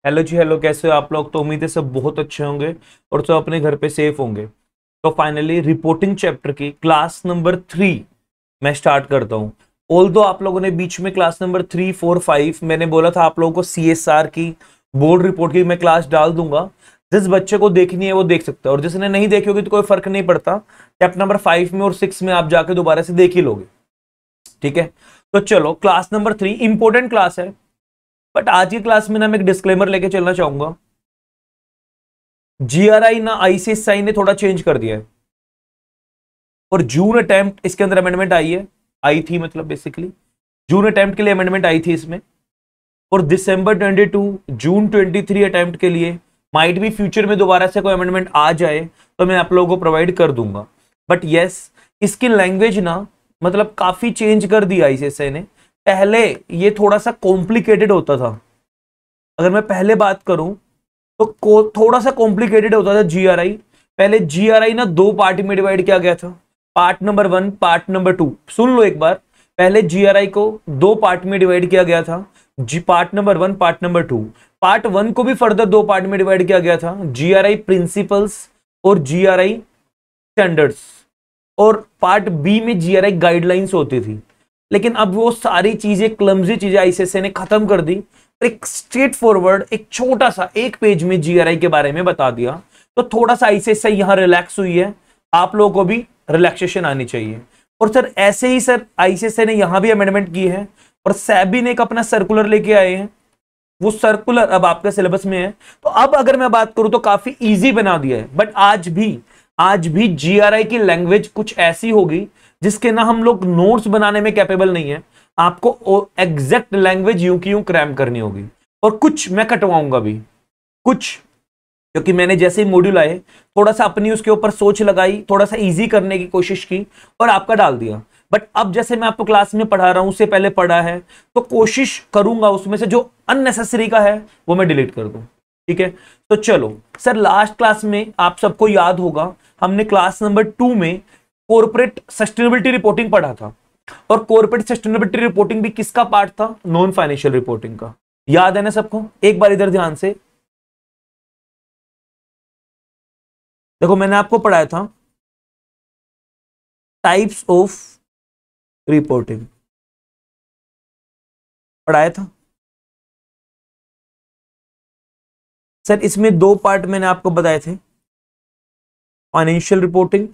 Hello जी, hello. कैसे हो आप लोग? तो उम्मीद है सब बहुत अच्छे होंगे और सब अपने घर पे सेफ होंगे। तो फाइनली रिपोर्टिंग चैप्टर की क्लास नंबर 3 मैं स्टार्ट करता हूं। ऑल्दो आप लोगों ने बीच में क्लास नंबर 3, 4, 5 मैंने बोला था आप लोगों को CSR की बोर्ड रिपोर्ट की मैं क्लास डाल दूंगा। जिस बच्चे को देखनी है वो देख सकता है, और जिसने नहीं देखी होगी तो कोई फर्क नहीं पड़ता। चैप्टर नंबर 5 में और 6 में आप जाके दोबारा से देख ही लोगे। ठीक है, तो चलो क्लास नंबर 3 इंपॉर्टेंट क्लास है। बट आज की क्लास में ना मैं एक डिस्क्लेमर लेके चलना चाहूंगा। GRI ना ICSI ने थोड़ा चेंज कर दिया है, और जून अटेम्प्ट इसके अंदर अमेंडमेंट आई थी, मतलब बेसिकली जून अटेम्प्ट के लिए अमेंडमेंट आई थी इसमें। और दिसंबर 22, जून 23 अटेम्प्ट के लिए माइट भी फ्यूचर में दोबारा से कोई अमेंडमेंट आ जाए तो मैं आप लोगों को प्रोवाइड कर दूंगा। बट यस, इसकी लैंग्वेज ना मतलब काफी चेंज कर दी ICSI ने। पहले ये थोड़ा सा कॉम्प्लिकेटेड होता था। अगर मैं पहले बात करूं तो थोड़ा सा कॉम्प्लिकेटेड होता था GRI। पहले GRI ना दो पार्ट में डिवाइड किया गया था, पार्ट नंबर 1, पार्ट नंबर 2। सुन लो एक बार, पहले GRI को दो पार्ट में डिवाइड किया गया था, part number 1, part number 2। Part 1 को भी फर्दर दो पार्ट में डिवाइड किया गया था, GRI प्रिंसिपल्स और GRI स्टैंडर्ड्स। और पार्ट बी में GRI गाइडलाइंस होती थी। लेकिन अब वो सारी चीजें, क्लमजी चीजें ICSI ने खत्म कर दी। एक स्ट्रेट फॉरवर्ड, एक छोटा सा एक पेज में GRI के बारे में बता दिया। तो थोड़ा सा ICSI यहां रिलैक्स हुई है, आप लोगों को भी रिलैक्सेशन आनी चाहिए। और सर ऐसे ही सर ICSI ने यहां भी अमेंडमेंट की है, और SEBI ने एक अपना सर्कुलर लेके आए हैं। वो सर्कुलर अब आपके सिलेबस में है। तो अब अगर मैं बात करूं तो काफी इजी बना दिया है। बट आज भी GRI की लैंग्वेज कुछ ऐसी होगी जिसके ना हम लोग नोट्स बनाने में कैपेबल नहीं है। आपको एग्जैक्ट लैंग्वेज यूं की यूं क्रैम करनी होगी, और कुछ मैं कटवाऊंगा भी, कुछ क्योंकि मैंने जैसे ही मॉड्यूल आए थोड़ा सा अपनी उसके ऊपर सोच लगाई, थोड़ा सा इजी करने की कोशिश की और आपका डाल दिया। बट अब जैसे मैं आपको क्लास में पढ़ा रहा हूं, उससे पहले पढ़ा है, तो कोशिश करूंगा उसमें से जो अननेसेसरी का है वो मैं डिलीट कर दूं। ठीक है, तो चलो सर, लास्ट क्लास में आप सबको याद होगा हमने क्लास नंबर 2 में कॉर्पोरेट सस्टेनेबिलिटी रिपोर्टिंग पढ़ा था। और कॉर्पोरेट सस्टेनेबिलिटी रिपोर्टिंग भी किसका पार्ट था? नॉन फाइनेंशियल रिपोर्टिंग का। याद है ना सबको? एक बार इधर ध्यान से देखो, मैंने आपको पढ़ाया था टाइप्स ऑफ रिपोर्टिंग, पढ़ाया था सर। इसमें दो पार्ट मैंने आपको बताए थे, financial reporting,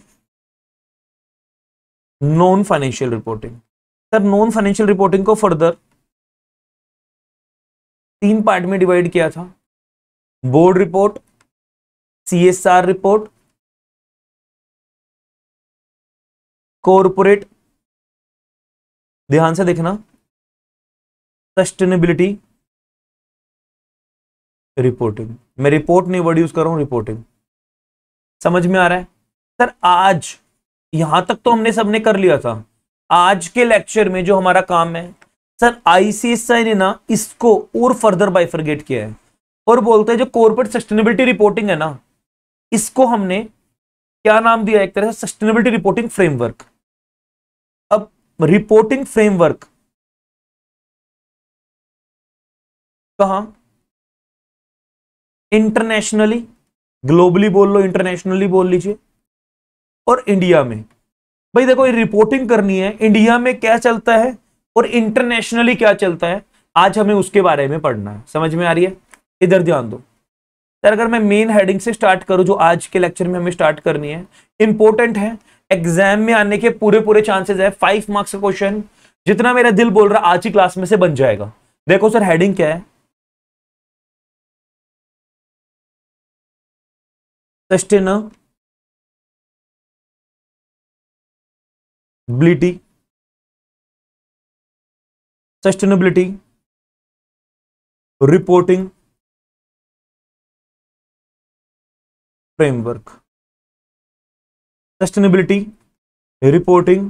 non financial reporting. Sir non financial reporting को फर्दर तीन पार्ट में डिवाइड किया था, board report, CSR report, corporate, ध्यान से देखना, सस्टेनेबिलिटी रिपोर्टिंग। मैं रिपोर्ट नहीं वर्ड यूज कर रहा हूं, रिपोर्टिंग। समझ में आ रहा है सर? आज यहां तक तो हमने सबने कर लिया था। आज के लेक्चर में जो हमारा काम है सर, ICSI ने ना इसको और फर्दर बाइफरगेट किया है, और बोलते हैं जो कॉर्पोरेट सस्टेनेबिलिटी रिपोर्टिंग है ना, इसको हमने क्या नाम दिया? एक तरह से सस्टेनेबिलिटी रिपोर्टिंग फ्रेमवर्क। अब रिपोर्टिंग फ्रेमवर्क कहां? इंटरनेशनली, ग्लोबली बोल लो, इंटरनेशनली बोल लीजिए, और इंडिया में। भाई देखो, ये रिपोर्टिंग करनी है, इंडिया में क्या चलता है और इंटरनेशनली क्या चलता है, आज हमें उसके बारे में पढ़ना है। समझ में आ रही है? इधर ध्यान दो सर। अगर मैं मेन हेडिंग से स्टार्ट करूं, जो आज के लेक्चर में हमें स्टार्ट करनी है, इंपॉर्टेंट है, एग्जाम में आने के पूरे पूरे चांसेस है। 5 मार्क्स का क्वेश्चन, जितना मेरा दिल बोल रहा आज ही क्लास में से बन जाएगा। देखो सर, हेडिंग क्या है? Sustainability, sustainability reporting framework, sustainability reporting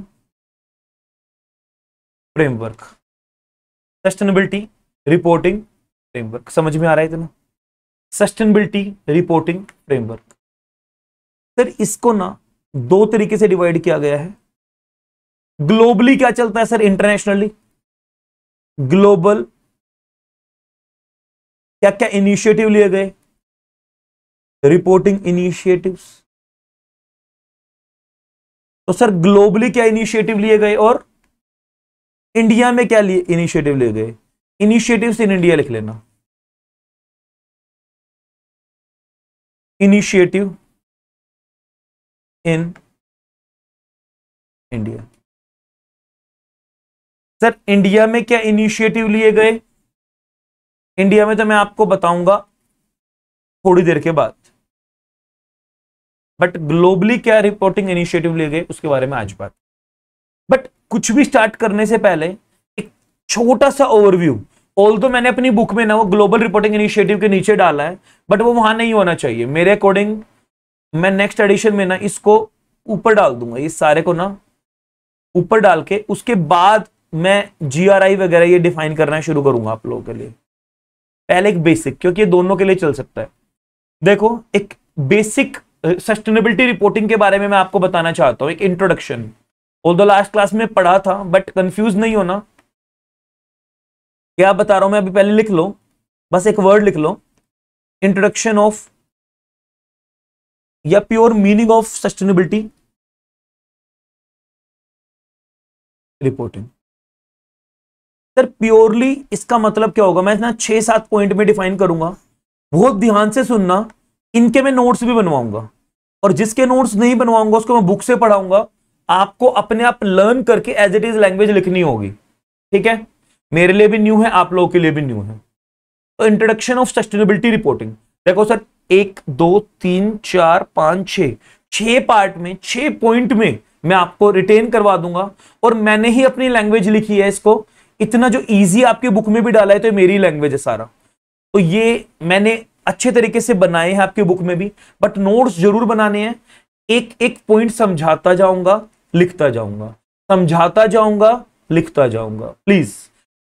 framework, sustainability reporting framework. समझ में आ रहा है इतना? Sustainability reporting framework. सर इसको ना दो तरीके से डिवाइड किया गया है। ग्लोबली क्या चलता है सर? इंटरनेशनली, ग्लोबल क्या क्या इनिशिएटिव लिए गए, रिपोर्टिंग इनिशिएटिव्स। तो सर ग्लोबली क्या इनिशिएटिव लिए गए और इंडिया में क्या लिए इनिशिएटिव लिए गए। इनिशिएटिव्स इन इंडिया लिख लेना, initiative in India. Sir India में क्या इनिशिएटिव लिए गए, इंडिया में तो मैं आपको बताऊंगा थोड़ी देर के बाद, बट ग्लोबली क्या रिपोर्टिंग इनिशिएटिव लिए गए उसके बारे में आज बात। बट कुछ भी स्टार्ट करने से पहले एक छोटा सा ओवरव्यू, ऑल्दो मैंने अपनी बुक में ना वो ग्लोबल रिपोर्टिंग इनिशिएटिव के नीचे डाला है, बट वो वहां नहीं होना चाहिए मेरे अकॉर्डिंग। मैं नेक्स्ट एडिशन में ना इसको ऊपर डाल दूंगा, इस सारे को ना ऊपर डाल के उसके बाद मैं जीआरआई वगैरह ये डिफाइन करना शुरू करूंगा आप लोगों के लिए। पहले एक बेसिक, क्योंकि ये दोनों के लिए चल सकता है। देखो एक बेसिक सस्टेनेबिलिटी रिपोर्टिंग के बारे में मैं आपको बताना चाहता हूं, एक इंट्रोडक्शन। ऑल्दो लास्ट क्लास में पढ़ा था, बट कंफ्यूज नहीं होना क्या बता रहा हूं मैं अभी, पहले लिख लो, बस एक वर्ड लिख लो, इंट्रोडक्शन ऑफ या pure meaning of sustainability reporting. Sir purely इसका मतलब क्या होगा, मैं ना 6-7 पॉइंट में डिफाइन करूंगा, बहुत ध्यान से सुनना। इनके मैं नोट्स भी बनवाऊंगा, और जिसके नोट्स नहीं बनवाऊंगा उसको मैं बुक से पढ़ाऊंगा। आपको अपने आप लर्न करके एज इट इज लैंग्वेज लिखनी होगी, ठीक है। मेरे लिए भी न्यू है, आप लोगों के लिए भी न्यू है। तो इंट्रोडक्शन ऑफ सस्टेनेबिलिटी रिपोर्टिंग, देखो सर 1 2 3 4 5 6 पार्ट में 6 पॉइंट में मैं आपको रिटेन करवा दूंगा, और मैंने ही अपनी लैंग्वेज लिखी है इसको। इतना जो इजी आपकी बुक में भी डाला है तो मेरी लैंग्वेज है सारा, तो ये मैंने अच्छे तरीके से बनाए हैं आपकी बुक में भी, बट नोट्स जरूर बनाने हैं। एक एक पॉइंट समझाता जाऊंगा, लिखता जाऊंगा, समझाता जाऊंगा, लिखता जाऊंगा, प्लीज।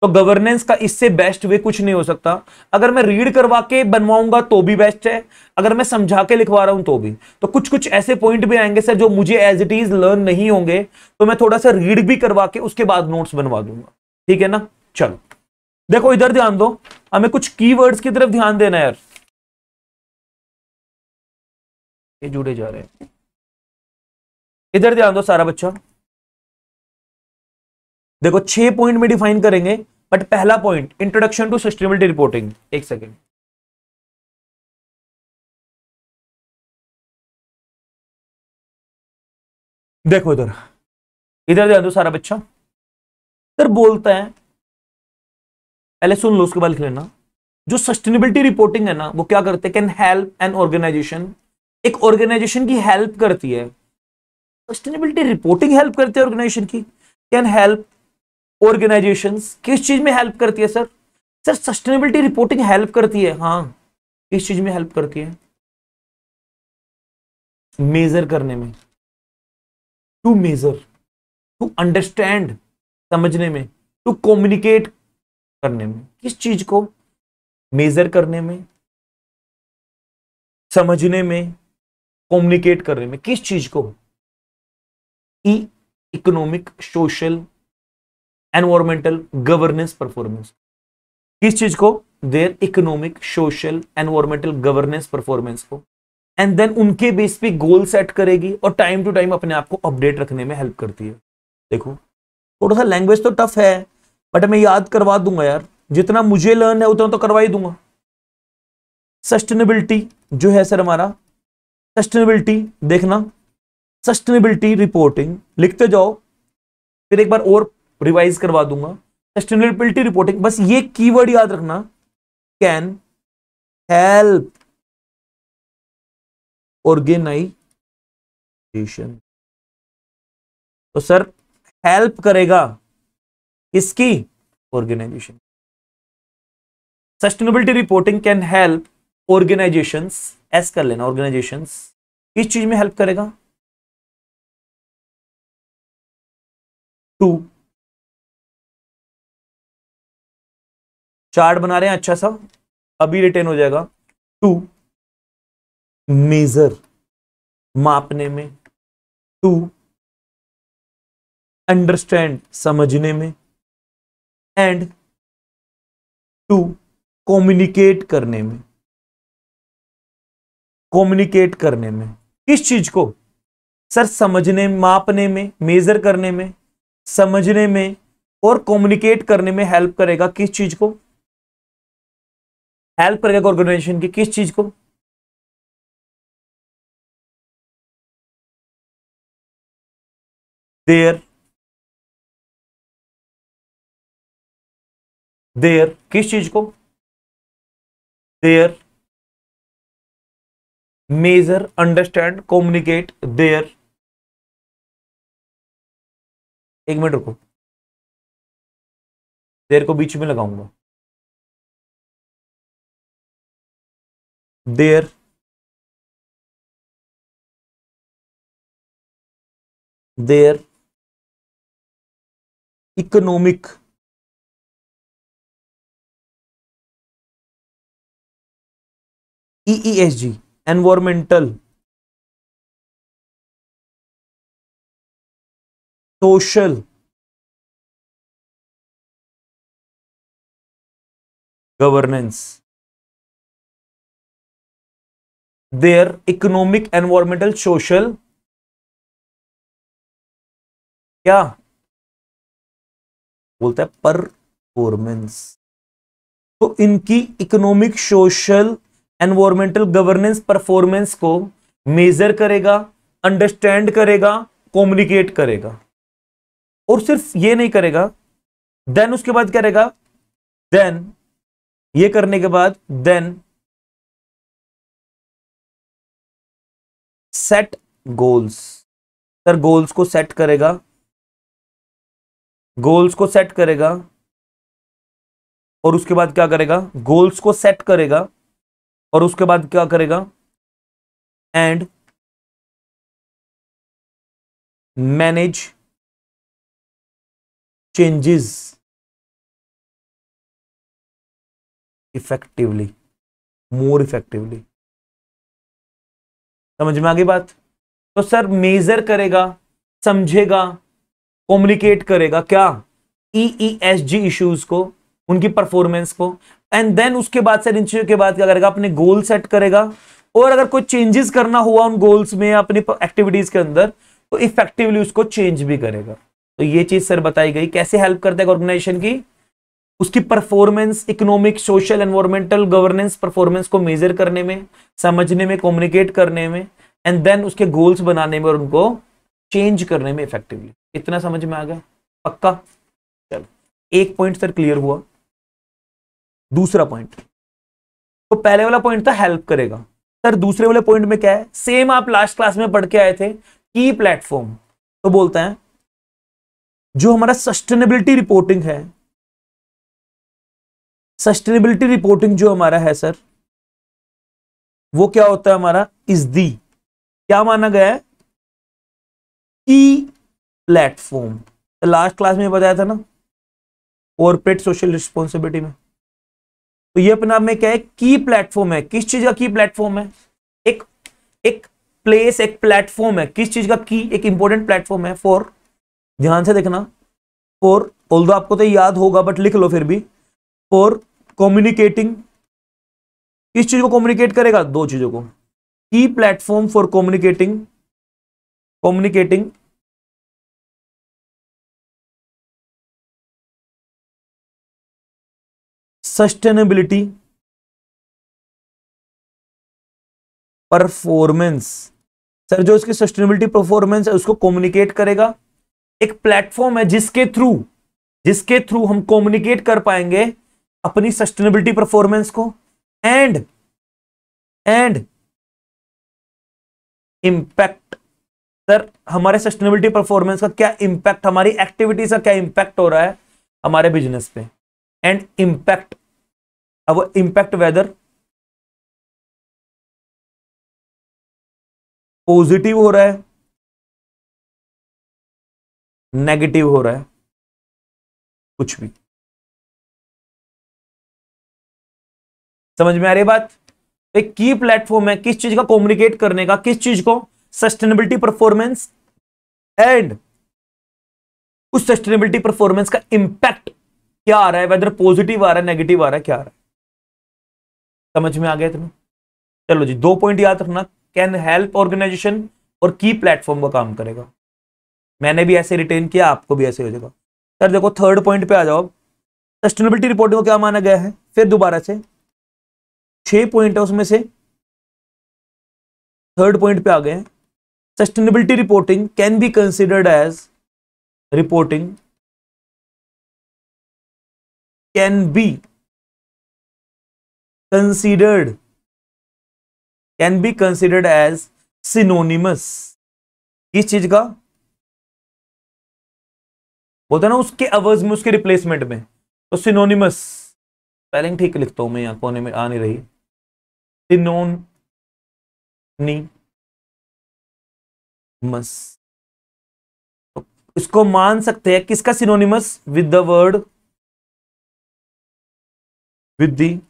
तो गवर्नेंस का इससे बेस्ट वे कुछ नहीं हो सकता। अगर मैं रीड करवा के बनवाऊंगा तो भी बेस्ट है, अगर मैं समझा के लिखवा रहा हूं तो भी। तो कुछ कुछ ऐसे पॉइंट भी आएंगे सर जो मुझे एज इट इज लर्न नहीं होंगे, तो मैं थोड़ा सा रीड भी करवा के उसके बाद नोट्स बनवा दूंगा, ठीक है ना। चलो देखो इधर ध्यान दो, हमें कुछ कीवर्ड्स की तरफ ध्यान देना है यार, ये जुड़े जा रहे हैं। इधर ध्यान दो सारा बच्चा, देखो 6 पॉइंट में डिफाइन करेंगे, बट पहला point introduction to sustainability reporting. एक सेकेंड, देखो इधर, इधर ध्यान दो सारा बच्चा। इधर बोलता है, पहले सुन लो उसके बाद लिख लेना। जो सस्टेनेबिलिटी रिपोर्टिंग है ना, वो क्या करते हैं, कैन हेल्प एन ऑर्गेनाइजेशन, एक ऑर्गेनाइजेशन की हेल्प करती है। सस्टेनेबिलिटी रिपोर्टिंग हेल्प करती है ऑर्गेनाइजेशन की, कैन हेल्प ऑर्गेनाइजेशंस। किस चीज में हेल्प करती है sir, sir sustainability reporting help करती है, हाँ किस चीज में हेल्प करती है, मेजर करने में, टू मेजर, टू अंडरस्टैंड समझने में, टू कम्युनिकेट करने में। किस चीज को, मेजर करने में, समझने में, कम्युनिकेट करने में। किस चीज को, economic, social, environmental, governance, performance. किस चीज को, their economic, social, environmental, governance, performance को। एंड देन उनके बेस पे गोल सेट करेगी, और टाइम टू टाइम अपने आप को अपडेट रखने में हेल्प करती है। देखो थोड़ा सा लैंग्वेज तो टफ है, बट मैं याद करवा दूंगा यार, जितना मुझे लर्न है उतना तो करवा ही दूंगा। सस्टेनेबिलिटी जो है सर हमारा, सस्टेनेबिलिटी देखना, सस्टेनेबिलिटी रिपोर्टिंग लिखते जाओ, फिर एक बार और रिवाइज करवा दूंगा। सस्टेनेबिलिटी रिपोर्टिंग, बस ये कीवर्ड याद रखना, कैन हेल्प ऑर्गेनाइजेशन। तो सर हेल्प करेगा किसकी, organisation. Sustainability reporting can help organisations, S कर लेना, ऑर्गेनाइजेशंस किस चीज में हेल्प करेगा, टू, चार्ट बना रहे हैं अच्छा सा, अभी रिटेन हो जाएगा, टू मेजर, मापने में, टू अंडरस्टैंड, समझने में, एंड टू कम्युनिकेट करने में, कम्युनिकेट करने में किस चीज को सर? समझने, मापने में, मेजर करने में, समझने में और कम्युनिकेट करने में हेल्प करेगा। किस चीज को हेल्प करेगा? ऑर्गेनाइजेशन की किस चीज को? देयर किस चीज को? Their measure, understand, communicate, their. एक मिनट रुको, देयर को बीच में लगाऊंगा। Their economic, EESG, environmental, social, governance. Their economic, environmental, social, क्या बोलता है? परफॉर्मेंस। तो इनकी economic, social, environmental, governance, performance को मेजर करेगा, अंडरस्टैंड करेगा, कम्युनिकेट करेगा। और सिर्फ ये नहीं करेगा, देन उसके बाद क्या करेगा? देन ये करने के बाद then set goals. Sir goals को सेट करेगा, गोल्स को सेट करेगा और उसके बाद क्या करेगा? गोल्स को सेट करेगा और उसके बाद क्या करेगा? And manage changes effectively, more effectively. समझ में आ गई बात? तो सर मेजर करेगा, समझेगा, कम्युनिकेट करेगा क्या? EESG इश्यूज को, उनकी परफॉर्मेंस को, एंड देन उसके बाद सर इन चीजों के बाद क्या करेगा? अपने गोल सेट करेगा और अगर कोई चेंजेस करना हुआ उन गोल्स में, अपनी एक्टिविटीज के अंदर, तो इफेक्टिवली उसको चेंज भी करेगा। तो ये चीज सर बताई गई कैसे हेल्प करता है ऑर्गेनाइजेशन की, उसकी performance, economic, social, environmental, governance, performance को मेजर करने में, समझने में, कम्युनिकेट करने में, एंड देन उसके गोल्स बनाने में और उनको चेंज करने में इफेक्टिवली। इतना समझ में आ गया? पक्का? चलो, एक पॉइंट सर क्लियर हुआ। दूसरा पॉइंट, तो पहले वाला पॉइंट था हेल्प करेगा। सर दूसरे वाले पॉइंट में क्या है? सेम आप लास्ट क्लास में पढ़ के आए थे, की प्लेटफॉर्म। तो बोलते हैं जो हमारा सस्टेनेबिलिटी रिपोर्टिंग है, सस्टेनेबिलिटी रिपोर्टिंग जो हमारा है सर, वो क्या होता है हमारा? इज दी, क्या माना गया है? की प्लेटफॉर्म। लास्ट क्लास में बताया था ना, कॉर्पोरेट सोशल रिस्पॉन्सिबिलिटी में। तो ये अपने आप में क्या है? की प्लेटफॉर्म है। किस चीज का की प्लेटफॉर्म है? एक एक प्लेस, एक प्लेटफॉर्म है। किस चीज का? की, एक इंपॉर्टेंट प्लेटफॉर्म है फॉर, ध्यान से देखना, फॉर, ऑल्दो आपको तो याद होगा बट लिख लो फिर भी, फॉर कम्युनिकेटिंग। किस चीज को कम्युनिकेट करेगा? दो चीजों को। की platform for communicating sustainability performance. Sir जो इसकी सस्टेनेबिलिटी परफॉर्मेंस है उसको कम्युनिकेट करेगा। एक प्लेटफॉर्म है जिसके थ्रू हम कम्युनिकेट कर पाएंगे अपनी सस्टेनेबिलिटी परफॉर्मेंस को, एंड इंपैक्ट। सर हमारे सस्टेनेबिलिटी परफॉर्मेंस का क्या इंपैक्ट, हमारी एक्टिविटीज का क्या इंपैक्ट हो रहा है हमारे बिजनेस पे, एंड इंपैक्ट, अब इंपैक्ट वेदर पॉजिटिव हो रहा है, नेगेटिव हो रहा है, कुछ भी। समझ में आ रही है बात? एक की प्लेटफॉर्म है किस चीज का? कम्युनिकेट करने का। किस चीज को? सस्टेनेबिलिटी परफॉर्मेंस, एंड उस सस्टेनेबिलिटी परफॉर्मेंस का इंपैक्ट क्या आ रहा है, वेदर पॉजिटिव आ रहा है, नेगेटिव आ रहा है, क्या आ रहा है। समझ में आ गया तुम्हें? चलो जी, 2 पॉइंट याद रखना, कैन हेल्प ऑर्गेनाइजेशन और की प्लेटफॉर्म का काम करेगा। मैंने भी ऐसे रिटेन किया, आपको भी ऐसे हो जाएगा। सर देखो थर्ड पॉइंट पे आ जाओ। सस्टेनेबिलिटी रिपोर्टिंग को क्या माना गया है, फिर दोबारा से 6 पॉइंट है उसमें से थर्ड पॉइंट पे आ गए। Sustainability reporting can be considered as reporting can be considered as synonymous. किस चीज का बोलते हैं ना, उसके अवर्ज में, उसके रिप्लेसमेंट में, तो सिनोनिमस। स्पेलिंग ठीक लिखता हूं मैं, यहां कोने में आ नहीं रही। सिनोनिमस, तो इसको मान सकते हैं किसका synonymous, with the word, with the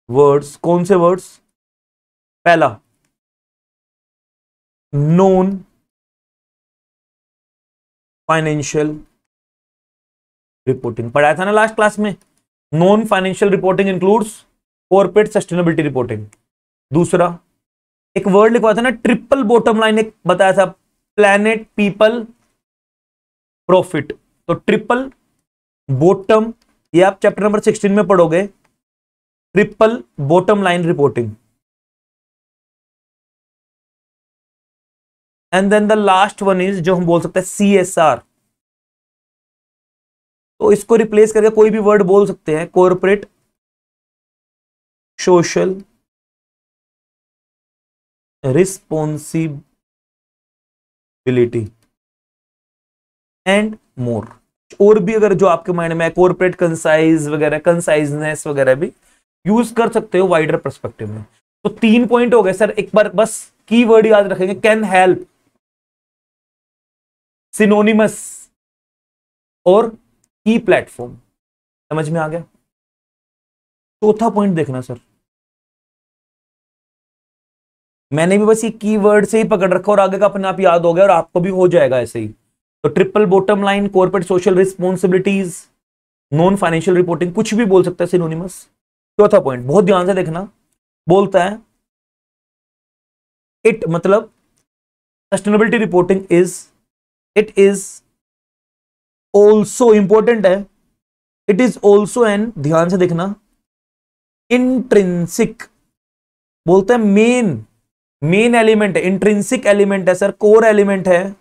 words. कौन से वर्ड्स? पहला नॉन फाइनेंशियल रिपोर्टिंग, पढ़ाया था ना लास्ट क्लास में। Non financial reporting includes corporate sustainability reporting. दूसरा एक वर्ड लिखवा था ना, ट्रिपल बॉटम लाइन, एक बताया था, प्लैनेट, पीपल, प्रॉफिट। तो ट्रिपल बॉटम, ये आप चैप्टर नंबर 16 में पढ़ोगे, triple bottom line reporting. And then the last one is, जो हम बोल सकते हैं, CSR। तो इसको रिप्लेस करके कोई भी वर्ड बोल सकते हैं, corporate social responsibility and more. और भी अगर जो आपके माइंड में है, कॉर्पोरेट कंसाइज वगैरह, कंसाइजनेस वगैरह भी यूज कर सकते हो वाइडर पर्सपेक्टिव में। तो 3 पॉइंट हो गए सर। एक बार बस कीवर्ड याद रखेंगे, कैन हेल्प, सिनोनिमस और की प्लेटफॉर्म। समझ में आ गया? चौथा पॉइंट देखना सर, मैंने भी बस ये कीवर्ड से ही पकड़ रखा और आगे का अपने आप याद हो गया, और आपको भी हो जाएगा ऐसे ही। तो triple bottom line, corporate social responsibilities, non financial reporting, कुछ भी बोल सकता है सिनोनिमस। चौथा पॉइंट बहुत ध्यान से देखना, बोलता है इट, मतलब sustainability reporting it is also, important है, इट इज ऑल्सो एन, ध्यान से देखना, इंट्रिंसिक, बोलते हैं मेन एलिमेंट है, इंट्रिंसिक एलिमेंट है सर, कोर एलिमेंट है।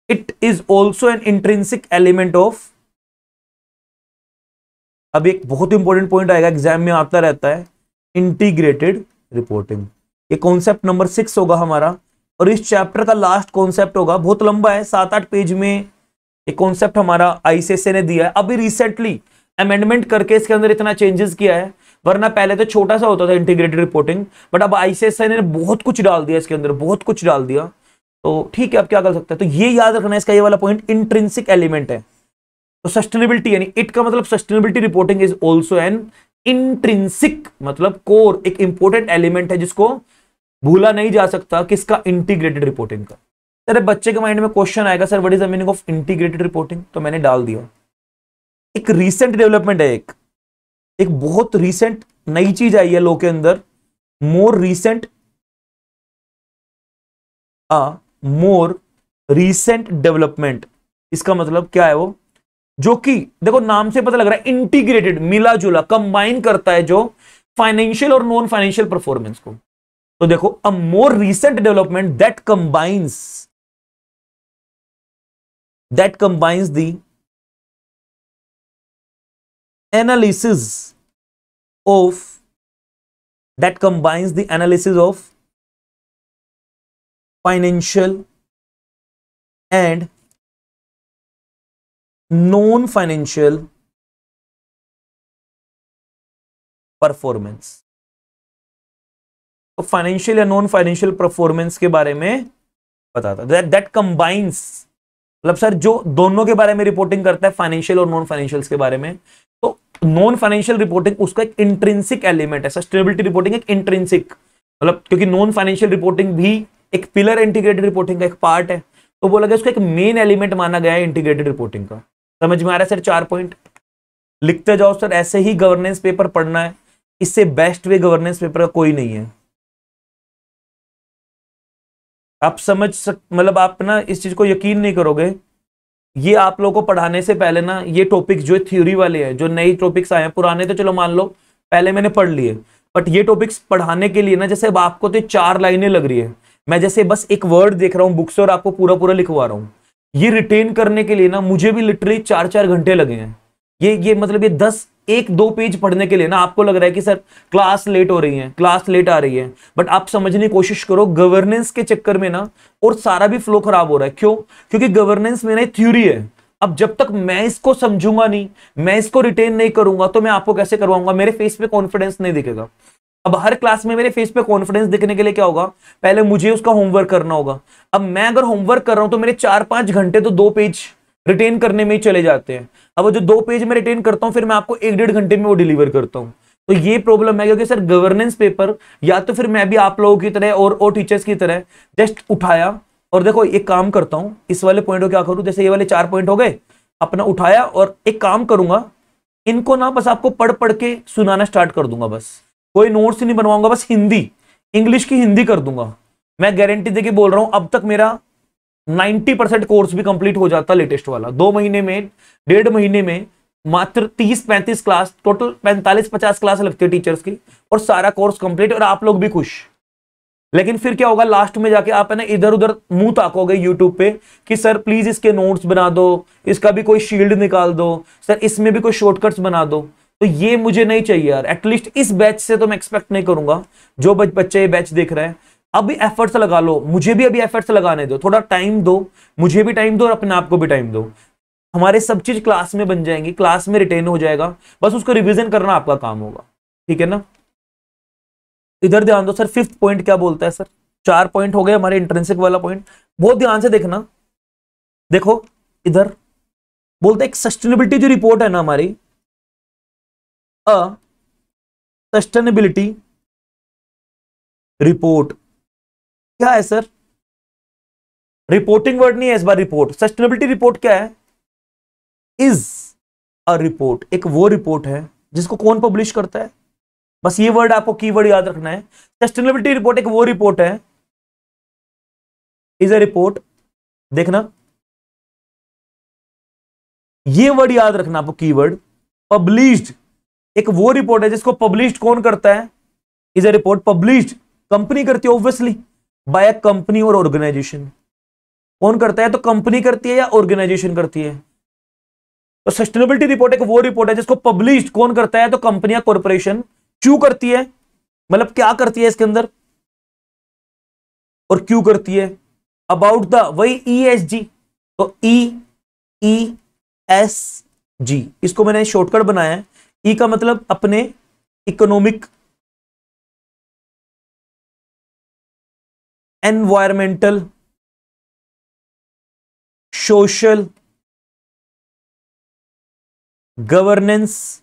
It is also an intrinsic element of, अब एक बहुत इंपॉर्टेंट पॉइंट आएगा, एग्जाम में आता रहता है, इंटीग्रेटेड रिपोर्टिंग। ये कॉन्सेप्ट नंबर 6 होगा हमारा, और इस चैप्टर का लास्ट कॉन्सेप्ट होगा। बहुत लंबा है, 7-8 पेज में ये कॉन्सेप्ट हमारा ICSE ने दिया है। अभी रिसेंटली अमेंडमेंट करके इसके अंदर इतना चेंजेस किया है, वरना पहले तो छोटा सा होता था इंटीग्रेटेड रिपोर्टिंग, बट अब ICSE ने बहुत कुछ डाल दिया इसके अंदर, बहुत कुछ डाल दिया। तो ठीक है, अब क्या कर सकते हैं, तो ये याद रखना है, इसका ये वाला पॉइंट इंट्रिंसिक एलिमेंट है। तो सस्टेनेबिलिटी यानी इट का मतलब sustainability reporting is also an intrinsic, मतलब कोर, एक इंपॉर्टेंट एलिमेंट है जिसको भूला नहीं जा सकता, किसका, इंटीग्रेटेड रिपोर्टिंग का। तेरे बच्चे के माइंड में क्वेश्चन आएगा, sir what is the meaning of integrated reporting, तो मैंने डाल दिया। एक रीसेंट डेवलपमेंट है, एक बहुत रीसेंट नई चीज आई है लॉ के अंदर, मोर रीसेंट डेवलपमेंट। इसका मतलब क्या है वो, जो कि देखो नाम से पता लग रहा है, इंटीग्रेटेड, मिला जुला, कंबाइन करता है जो फाइनेंशियल और नॉन फाइनेंशियल परफॉर्मेंस को। तो देखो, a more recent development that combines the analysis of financial and non-financial performance. तो फाइनेंशियल या नॉन फाइनेंशियल परफॉर्मेंस के बारे में बताता है, दैट कंबाइंस, मतलब सर जो दोनों के बारे में रिपोर्टिंग करता है, फाइनेंशियल और नॉन फाइनेंशियल के बारे में। तो नॉन फाइनेंशियल रिपोर्टिंग उसका एक इंट्रिंसिक एलिमेंट है, सस्टेनेबिलिटी रिपोर्टिंग एक इंट्रिंसिक, मतलब क्योंकि नॉन फाइनेंशियल रिपोर्टिंग भी एक पिलर इंटीग्रेटेड रिपोर्टिंग का एक पार्ट है, तो बोला गया उसका एक मेन एलिमेंट माना गया है इंटीग्रेटेड रिपोर्टिंग का। समझ में आ रहा है सर? 4 पॉइंट लिखते जाओ सर, ऐसे ही गवर्नेंस पेपर पढ़ना है, इससे बेस्ट वे गवर्नेंस पेपर का कोई नहीं है। आप मतलब आप ना इस चीज को यकीन नहीं करोगे, ये आप लोगों को पढ़ाने से पहले ना ये टॉपिक जो थ्योरी वाले हैं, जो नई टॉपिक्स आए हैं, पुराने तो चलो मान लो पहले मैंने पढ़ लिए, बट ये टॉपिक्स पढ़ाने के लिए ना, जैसे अब आपको तो 4 लाइनें लग रही है, मैं जैसे बस एक वर्ड देख रहा हूं बुक से और आपको पूरा पूरा लिखवा रहा हूं, ये रिटेन करने के लिए ना मुझे भी लिटरली 4-4 घंटे लगे हैं। ये मतलब ये 1-2 पेज पढ़ने के लिए ना आपको लग रहा है कि सर क्लास लेट हो रही है, क्लास लेट आ रही है, बट आप समझने की कोशिश करो, गवर्नेंस के चक्कर में ना और सारा भी फ्लो खराब हो रहा है। क्यों? क्योंकि गवर्नेंस में ना थ्योरी है। अब जब तक मैं इसको समझूंगा नहीं, मैं इसको रिटेन नहीं करूंगा, तो मैं आपको कैसे करवाऊंगा? मेरे फेस पे कॉन्फिडेंस नहीं दिखेगा। अब हर क्लास में मेरे फेस पे कॉन्फिडेंस दिखने के लिए क्या होगा? पहले मुझे उसका होमवर्क करना होगा। अब मैं अगर होमवर्क कर रहा हूं तो मेरे 4-5 घंटे तो 2 पेज रिटेन करने में ही चले जाते हैं। अब जो 2 पेज में रिटेन करता हूं, फिर मैं आपको 1-1.5 घंटे में वो डिलीवर करता हूं। तो ये प्रॉब्लम है, क्योंकि सर गवर्नेंस पेपर, या तो फिर मैं भी आप लोगों की तरह और टीचर्स की तरह जस्ट उठाया और देखो एक काम करता हूं, इस वाले पॉइंट को क्या करूं, जैसे ये वाले 4 पॉइंट हो गए, अपना उठाया और एक काम करूंगा, इनको ना बस आपको पढ़ पढ़ के सुनाना स्टार्ट कर दूंगा। बस कोई नोट्स नहीं बनवाऊंगा, बस हिंदी, इंग्लिश की हिंदी कर दूंगा। मैं गारंटी देके बोल रहा हूं, अब तक मेरा 90% कोर्स भी कंप्लीट हो जाता लेटेस्ट वाला। 2 महीने में, 1.5 महीने में मात्र 30-35 क्लास, टोटल 45-50 क्लास लगती है टीचर्स की, और सारा कोर्स कंप्लीट, और आप लोग भी खुश। लेकिन फिर क्या होगा, लास्ट में जाके आप है ना इधर उधर मुंह ताकोगे यूट्यूब पे कि सर प्लीज इसके नोट्स बना दो, इसका भी कोई शील्ड निकाल दो, सर इसमें भी कोई शॉर्टकट्स बना दो। तो ये मुझे नहीं चाहिए यार। एटलीस्ट इस बैच से तो मैं एक्सपेक्ट नहीं करूंगा, जो बच्चे ये बैच देख रहे हैं, अभी एफर्ट्स लगा लो, मुझे भी अभी एफर्ट्स लगाने दो, थोड़ा टाइम दो, मुझे भी टाइम दो और अपने आप को भी टाइम दो। हमारे सब चीज क्लास में बन जाएंगी, क्लास में रिटेन हो जाएगा, बस उसको रिवीजन करना आपका काम होगा। ठीक है ना? इधर ध्यान दो सर, 5th पॉइंट क्या बोलता है सर? 4 पॉइंट हो गए हमारे इंट्रिंसिक वाला पॉइंट, बहुत ध्यान से देखना। देखो इधर बोलते एक सस्टेनेबिलिटी जो रिपोर्ट है ना हमारी, सस्टेनेबिलिटी रिपोर्ट क्या है सर? रिपोर्टिंग वर्ड नहीं है इस बार, रिपोर्ट। सस्टेनेबिलिटी रिपोर्ट क्या है? इज अ रिपोर्ट, एक वो रिपोर्ट है जिसको कौन पब्लिश करता है? बस ये वर्ड आपको कीवर्ड याद रखना है। सस्टेनेबिलिटी रिपोर्ट एक वो रिपोर्ट है, इज अ रिपोर्ट, देखना ये वर्ड याद रखना आपको, कीवर्ड। पब्लिश्ड एक वो रिपोर्ट है जिसको पब्लिश कौन करता है? Is a report published company करती है, ऑब्वियसली, बाय अ कंपनी और ऑर्गेनाइजेशन। कौन करता है? तो कंपनी करती है या ऑर्गेनाइजेशन करती है। तो सस्टेनेबिलिटी रिपोर्ट एक वो रिपोर्ट है जिसको पब्लिश कौन करता है? तो कंपनी या कॉर्पोरेशन। क्यों करती है? मतलब क्या करती है इसके अंदर और क्यों करती है? अबाउट द, वही ESG, तो EESG, इसको मैंने शॉर्टकट बनाया है। ई का मतलब अपने इकोनॉमिक, एनवायरमेंटल, सोशल, गवर्नेंस,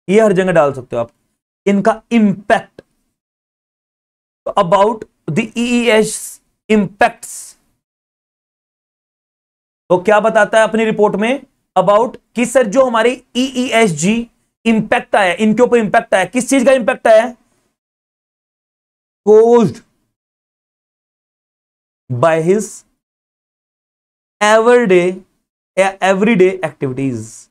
ये हर जगह डाल सकते हो आप, इनका इंपैक्ट। तो अबाउट द EES इंपैक्ट्स, तो क्या बताता है अपनी रिपोर्ट में? अबाउट कि सर जो हमारे EESG इंपैक्ट आया, इनके ऊपर इंपैक्ट आया, किस चीज का इंपैक्ट आया? Caused by his everyday activities.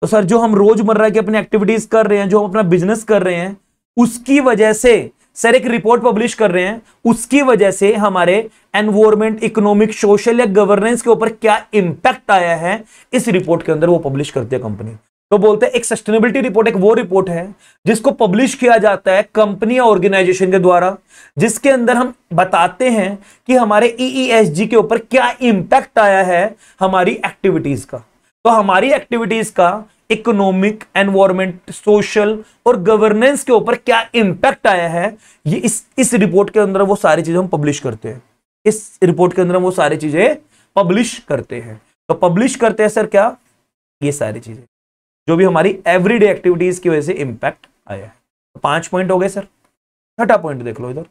तो सर जो हम रोजमर्रा की अपनी एक्टिविटीज कर रहे हैं, जो हम अपना बिजनेस कर रहे हैं, उसकी वजह से सर एक रिपोर्ट पब्लिश कर रहे हैं, उसकी वजह से हमारे एनवायरमेंट, इकोनॉमिक, सोशल या गवर्नेंस के ऊपर क्या इंपैक्ट आया है, इस रिपोर्ट के अंदर वो पब्लिश करती है कंपनी। तो बोलते हैं एक सस्टेनेबिलिटी रिपोर्ट एक वो रिपोर्ट है जिसको पब्लिश किया जाता है कंपनी या ऑर्गेनाइजेशन के द्वारा, जिसके अंदर हम बताते हैं कि हमारे EESG के ऊपर क्या इंपैक्ट आया है हमारी एक्टिविटीज का। तो हमारी एक्टिविटीज का इकोनॉमिक, एनवायरमेंट, सोशल और गवर्नेंस के ऊपर क्या इंपैक्ट आया है, ये इस रिपोर्ट के अंदर वो सारी चीजें हम पब्लिश करते हैं। इस रिपोर्ट के अंदर हम वो सारी चीजें पब्लिश करते हैं। तो पब्लिश करते हैं सर क्या? ये सारी चीजें जो भी हमारी एवरीडे एक्टिविटीज की वजह से इंपैक्ट आया है। तो 5 पॉइंट हो गए सर। 6ठा पॉइंट देख लो, इधर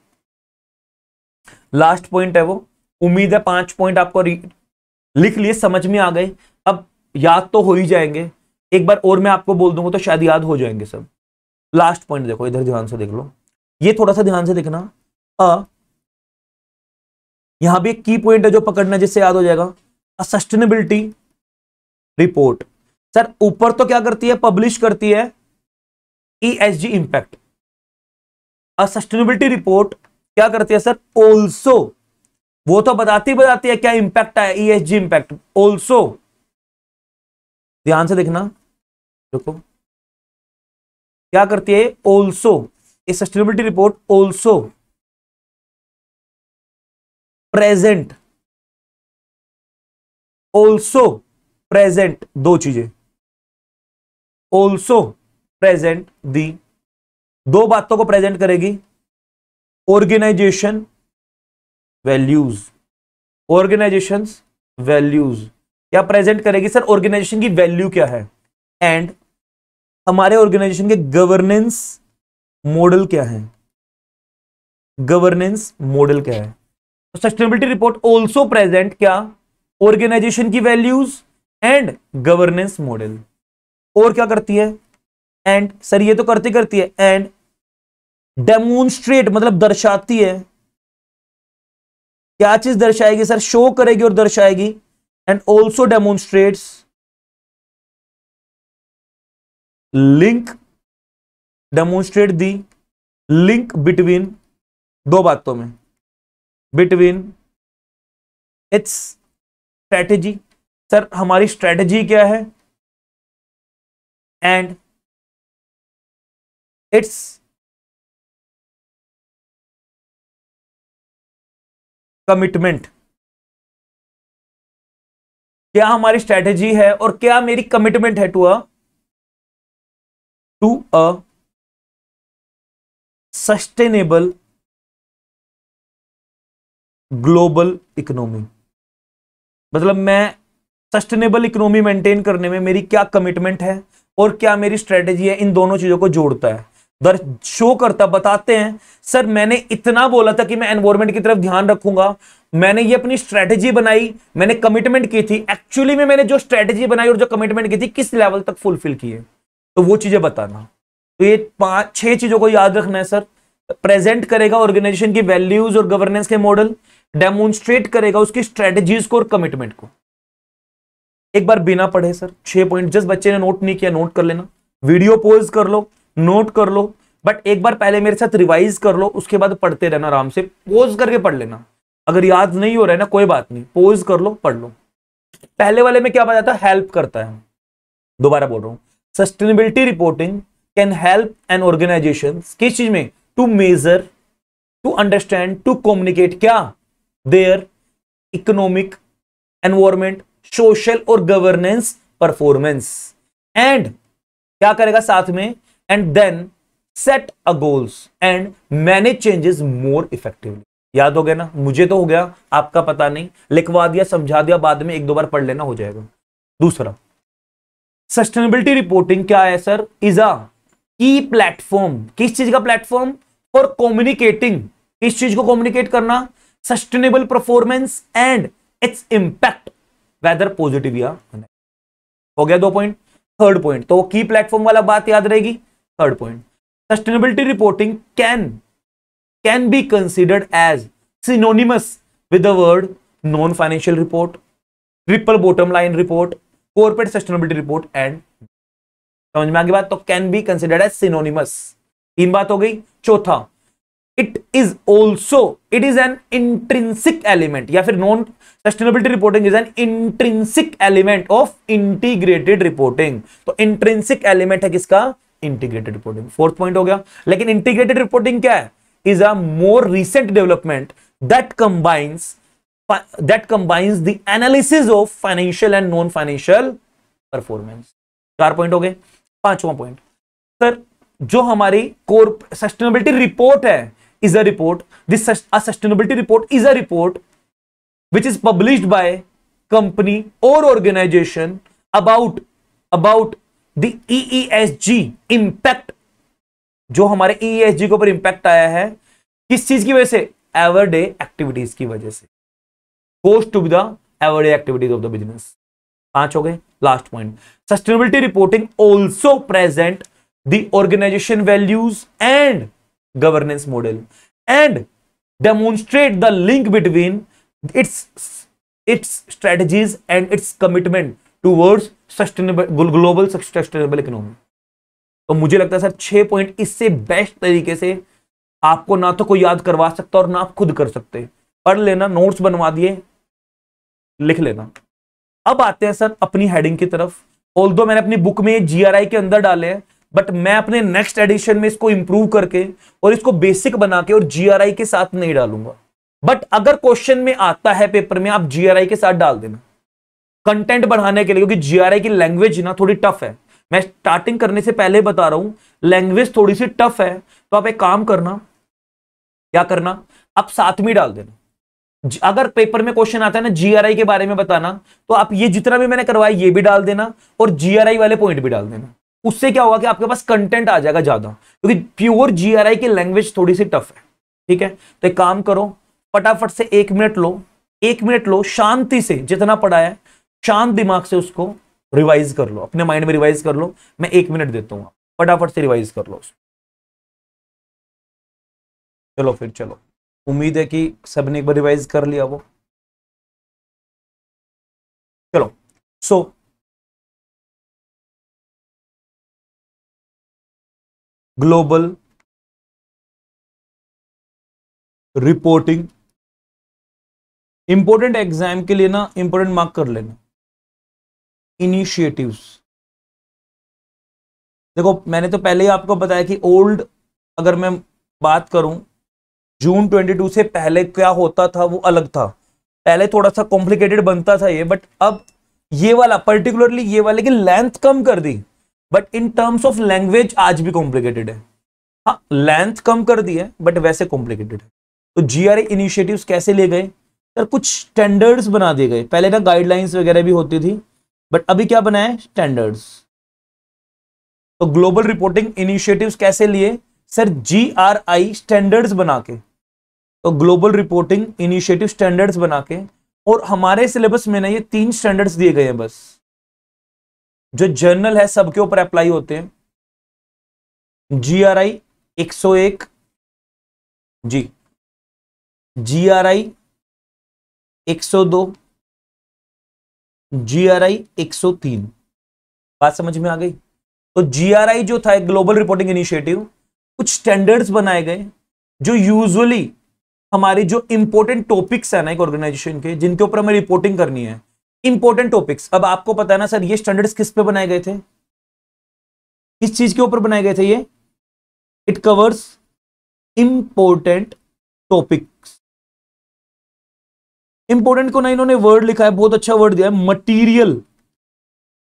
लास्ट पॉइंट है वो। उम्मीद है 5 पॉइंट आपको लिख लिए, समझ में आ गए। अब याद तो हो ही जाएंगे, एक बार और मैं आपको बोल दूंगा तो शायद याद हो जाएंगे सब। लास्ट पॉइंट देखो, इधर ध्यान से देख लो, ये थोड़ा सा ध्यान से देखना। यहां भी एक की पॉइंट है जो पकड़ना, जिससे याद हो जाएगा। सस्टेनेबिलिटी रिपोर्ट सर ऊपर तो क्या करती है, पब्लिश करती है ESG इंपैक्ट। सस्टेनेबिलिटी रिपोर्ट क्या करती है सर, ऑल्सो, वो तो बताती है क्या इंपैक्ट आया, ESG इंपैक्ट ऑल्सो। ध्यान से देखना, देखो क्या करती है, also, a sustainability report also present, also present, दो चीजें, ऑल्सो प्रेजेंट दी, दो बातों को प्रेजेंट करेगी, ऑर्गेनाइजेशन वैल्यूज, ऑर्गेनाइजेशन वैल्यूज क्या प्रेजेंट करेगी सर, ऑर्गेनाइजेशन की वैल्यू क्या है, एंड हमारे ऑर्गेनाइजेशन के गवर्नेंस मॉडल क्या है, गवर्नेंस मॉडल क्या है। सस्टेनेबिलिटी रिपोर्ट ऑल्सो प्रेजेंट क्या, ऑर्गेनाइजेशन की वैल्यूज एंड गवर्नेंस मॉडल। और क्या करती है, एंड सर ये तो करती है, एंड डेमोन्स्ट्रेट मतलब दर्शाती है, क्या चीज दर्शाएगी सर, शो करेगी और दर्शाएगी, and also demonstrates link, demonstrate the link between, दो बातों में, बिटवीन इट्स स्ट्रेटेजी, सर हमारी स्ट्रेटेजी क्या है, एंड इट्स कमिटमेंट, क्या हमारी स्ट्रेटेजी है और क्या मेरी कमिटमेंट है to a sustainable global economy. मतलब मैं सस्टेनेबल इकोनॉमी मेंटेन करने में मेरी क्या कमिटमेंट है और क्या मेरी स्ट्रेटेजी है, इन दोनों चीजों को जोड़ता है, शो करता, बताते हैं सर मैंने इतना बोला था कि मैं एनवायरमेंट की तरफ ध्यान रखूंगा, मैंने ये अपनी स्ट्रेटेजी बनाई, मैंने कमिटमेंट की थी, एक्चुअली में मैंने जो स्ट्रेटेजी बनाई और जो कमिटमेंट की थी किस लेवल तक फुलफिल की है, तो वो चीजें बताना। तो ये 5-6 चीजों को याद रखना है सर। प्रेजेंट करेगा ऑर्गेनाइजेशन की वैल्यूज और गवर्नेंस के मॉडल, डेमोन्स्ट्रेट करेगा उसकी स्ट्रेटेजीज को और कमिटमेंट को। एक बार बिना पढ़े सर 6 पॉइंट, जस्ट बच्चे ने नोट नहीं किया नोट कर लेना, वीडियो पॉज कर लो, नोट कर लो, बट एक बार पहले मेरे साथ रिवाइज कर लो, उसके बाद पढ़ते रहना आराम से, पॉज करके पढ़ लेना। अगर याद नहीं हो रहा है ना कोई बात नहीं, पॉज कर लो पढ़ लो। पहले वाले में क्या बताया था, हेल्प करता है, दोबारा बोल रहा हूं, sustainability reporting can help an organisation किस चीज में, to measure, to understand, to communicate क्या, देयर इकोनॉमिक, एनवायरमेंट, सोशल और गवर्नेंस परफॉर्मेंस, एंड क्या करेगा साथ में, and then set a goals and manage changes more effectively. याद हो गया ना, मुझे तो हो गया, आपका पता नहीं, लिखवा दिया समझा दिया, बाद में 1-2 बार पढ़ लेना, हो जाएगा। दूसरा, सस्टेनेबिलिटी रिपोर्टिंग क्या है सर, इज अ की प्लेटफॉर्म, किस चीज का प्लेटफॉर्म, फॉर कम्युनिकेटिंग, किस चीज को कम्युनिकेट करना, sustainable performance and its impact whether positive या नेगेटिव। हो गया 2 पॉइंट। थर्ड पॉइंट, तो की प्लेटफॉर्म वाला बात याद रहेगी। Third point, sustainability reporting can be considered as synonymous with the word non financial report, triple bottom line report, corporate sustainability report and, समझ में आ गई बात, तो can be considered as synonymous, 3 बात हो गई। चौथा, it is an intrinsic element, या फिर non sustainability reporting is an intrinsic element of integrated reporting. तो इंट्रिंसिक एलिमेंट है किसका, इंटीग्रेटेड रिपोर्टिंग। फोर्थ पॉइंट हो गया। लेकिन इंटीग्रेटेड रिपोर्टिंग क्या है, is a more recent development that combines the analysis of financial and non financial performance. 4 point हो गए। 5वां पॉइंट, सर जो हमारी कोर सस्टेनेबिलिटी रिपोर्ट है, is a report, a sustainability report is a report which is published by company or organization about the EESG impact, जो हमारे EESG के ऊपर इंपैक्ट आया है, किस चीज की वजह से, एवरडे एक्टिविटीज की वजह से, goes to the everyday activities of the business। 5 हो गए। Last point, sustainability reporting also present the organization values and governance model and demonstrate the link between its strategies and its commitment towards sustainable global sustainable economy. तो मुझे लगता है sir 6 point इससे best तरीके से आपको ना तो कोई याद करवा सकता और ना आप खुद कर सकते। पढ़ लेना, नोट्स बनवा दिए, लिख लेना। अब आते हैं सर अपनी हेडिंग की तरफ। ऑल्दो मैंने अपनी बुक में जीआरआई के अंदर डाले हैं, बट मैं अपने नेक्स्ट एडिशन में इसको इंप्रूव करके और इसको बेसिक बना के और जीआरआई के साथ नहीं डालूंगा। बट अगर क्वेश्चन में आता है पेपर में, आप जीआरआई के साथ डाल देना कंटेंट बढ़ाने के लिए, क्योंकि जीआरआई की लैंग्वेज ना थोड़ी टफ है। मैं स्टार्टिंग करने से पहले बता रहा हूं, लैंग्वेज थोड़ी सी टफ है। तो आप एक काम करना, क्या करना, आप साथ में डाल देना। अगर पेपर में क्वेश्चन आता है ना जीआरआई के बारे में बताना, तो आप ये जितना भी मैंने करवाया ये भी डाल देना और जीआरआई वाले पॉइंट भी डाल देना। उससे क्या होगा कि आपके पास कंटेंट आ जाएगा ज्यादा, क्योंकि प्योर जीआरआई की लैंग्वेज थोड़ी सी टफ है। ठीक है, तो एक काम करो, फटाफट से 1 मिनट लो, 1 मिनट लो, शांति से जितना पढ़ा है शांत दिमाग से उसको रिवाइज कर लो, अपने माइंड में रिवाइज कर लो। मैं 1 मिनट देता हूं, फटाफट से रिवाइज कर लो। चलो फिर चलो, उम्मीद है कि सबने एक बार रिवाइज कर लिया वो। चलो, सो ग्लोबल रिपोर्टिंग इंपॉर्टेंट एग्जाम के लिए ना, इंपॉर्टेंट मार्क कर लेना। इनिशिएटिव्स, देखो मैंने तो पहले ही आपको बताया कि ओल्ड, अगर मैं बात करूं जून 22 से पहले क्या होता था वो अलग था। पहले थोड़ा सा कॉम्प्लिकेटेड बनता था ये, बट अब ये वाला पर्टिकुलरली ये वाले की लेंथ कम कर दी, but in terms of language आज भी कॉम्प्लिकेटेड है। हाँ, लेंथ कम कर दी है बट वैसे कॉम्प्लिकेटेड है। तो जीआरआई इनिशिएटिव्स कैसे ले गए सर, कुछ स्टैंडर्ड्स बना दिए गए। पहले ना गाइडलाइंस वगैरह भी होती थी, बट अभी क्या बना है, स्टैंडर्ड्स। तो ग्लोबल रिपोर्टिंग इनिशिएटिव्स कैसे लिए सर, जीआरआई स्टैंडर्ड्स बना के। तो ग्लोबल रिपोर्टिंग इनिशिएटिव स्टैंडर्ड्स बना के, और हमारे सिलेबस में ना ये 3 स्टैंडर्ड्स दिए गए हैं बस, जो जर्नल है सबके ऊपर अप्लाई होते हैं। जीआरआई 101 जी, जीआरआई 102, जीआरआई 103। बात समझ में आ गई। तो जीआरआई जो था ग्लोबल रिपोर्टिंग इनिशिएटिव, कुछ स्टैंडर्ड्स बनाए गए जो यूजुअली हमारी जो इंपॉर्टेंट टॉपिक्स है ना एक ऑर्गेनाइजेशन के, जिनके ऊपर हमें रिपोर्टिंग करनी है, इंपॉर्टेंट टॉपिक्स। अब आपको पता है ना सर, ये स्टैंडर्ड्स किस पे बनाए गए थे, किस चीज के ऊपर बनाए गए थे ये, it covers important topics. Important को ना इन्होंने वर्ड लिखा है, बहुत अच्छा वर्ड दिया है, मटीरियल।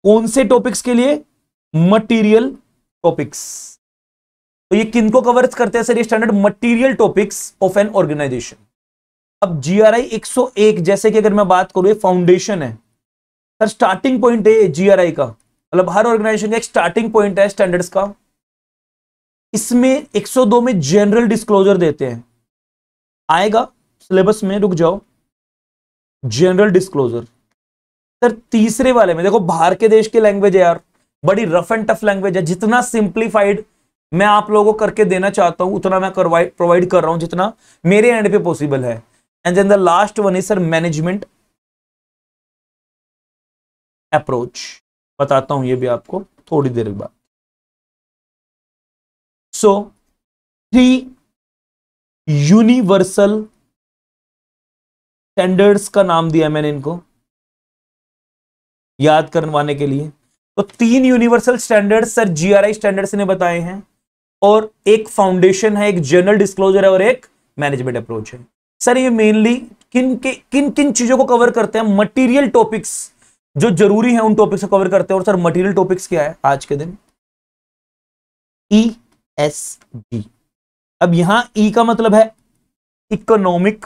कौन से टॉपिक्स के लिए, मटीरियल टॉपिक्स। तो ये किनको कवर करते हैं सर, ये standard material topics of an organisation. अब जीआरआई 101 जैसे कि अगर मैं बात करूं, ये फाउंडेशन है सर, स्टार्टिंग पॉइंट है जीआरआई का। मतलब हर ऑर्गेनाइजेशन का एक स्टार्टिंग पॉइंट है स्टैंडर्ड्स का। इसमें 102 में जनरल डिस्क्लोजर देते हैं, आएगा सिलेबस में, रुक जाओ। जनरल डिस्क्लोजर सर तीसरे वाले में, देखो बाहर के देश की लैंग्वेज है यार, बड़ी रफ एंड टफ लैंग्वेज है। जितना सिंप्लीफाइड मैं आप लोगों को करके देना चाहता हूं, उतना मैं प्रोवाइड कर रहा हूं जितना मेरे एंड पे पॉसिबल है। And then the last one is sir management approach. बताता हूं ये भी आपको थोड़ी देर बाद। सो 3 यूनिवर्सल स्टैंडर्ड्स का नाम दिया मैंने इनको याद करवाने के लिए। तो 3 universal standards sir GRI standards ने बताए हैं, और एक फाउंडेशन है, एक जनरल डिस्क्लोजर है और एक मैनेजमेंट अप्रोच है। सर ये मेनली किन किन चीजों को कवर करते हैं, मटेरियल टॉपिक्स जो जरूरी है उन टॉपिक्स को कवर करते हैं। और सर मटेरियल टॉपिक्स क्या है आज के दिन, ESG। अब यहां ई का मतलब है इकोनॉमिक,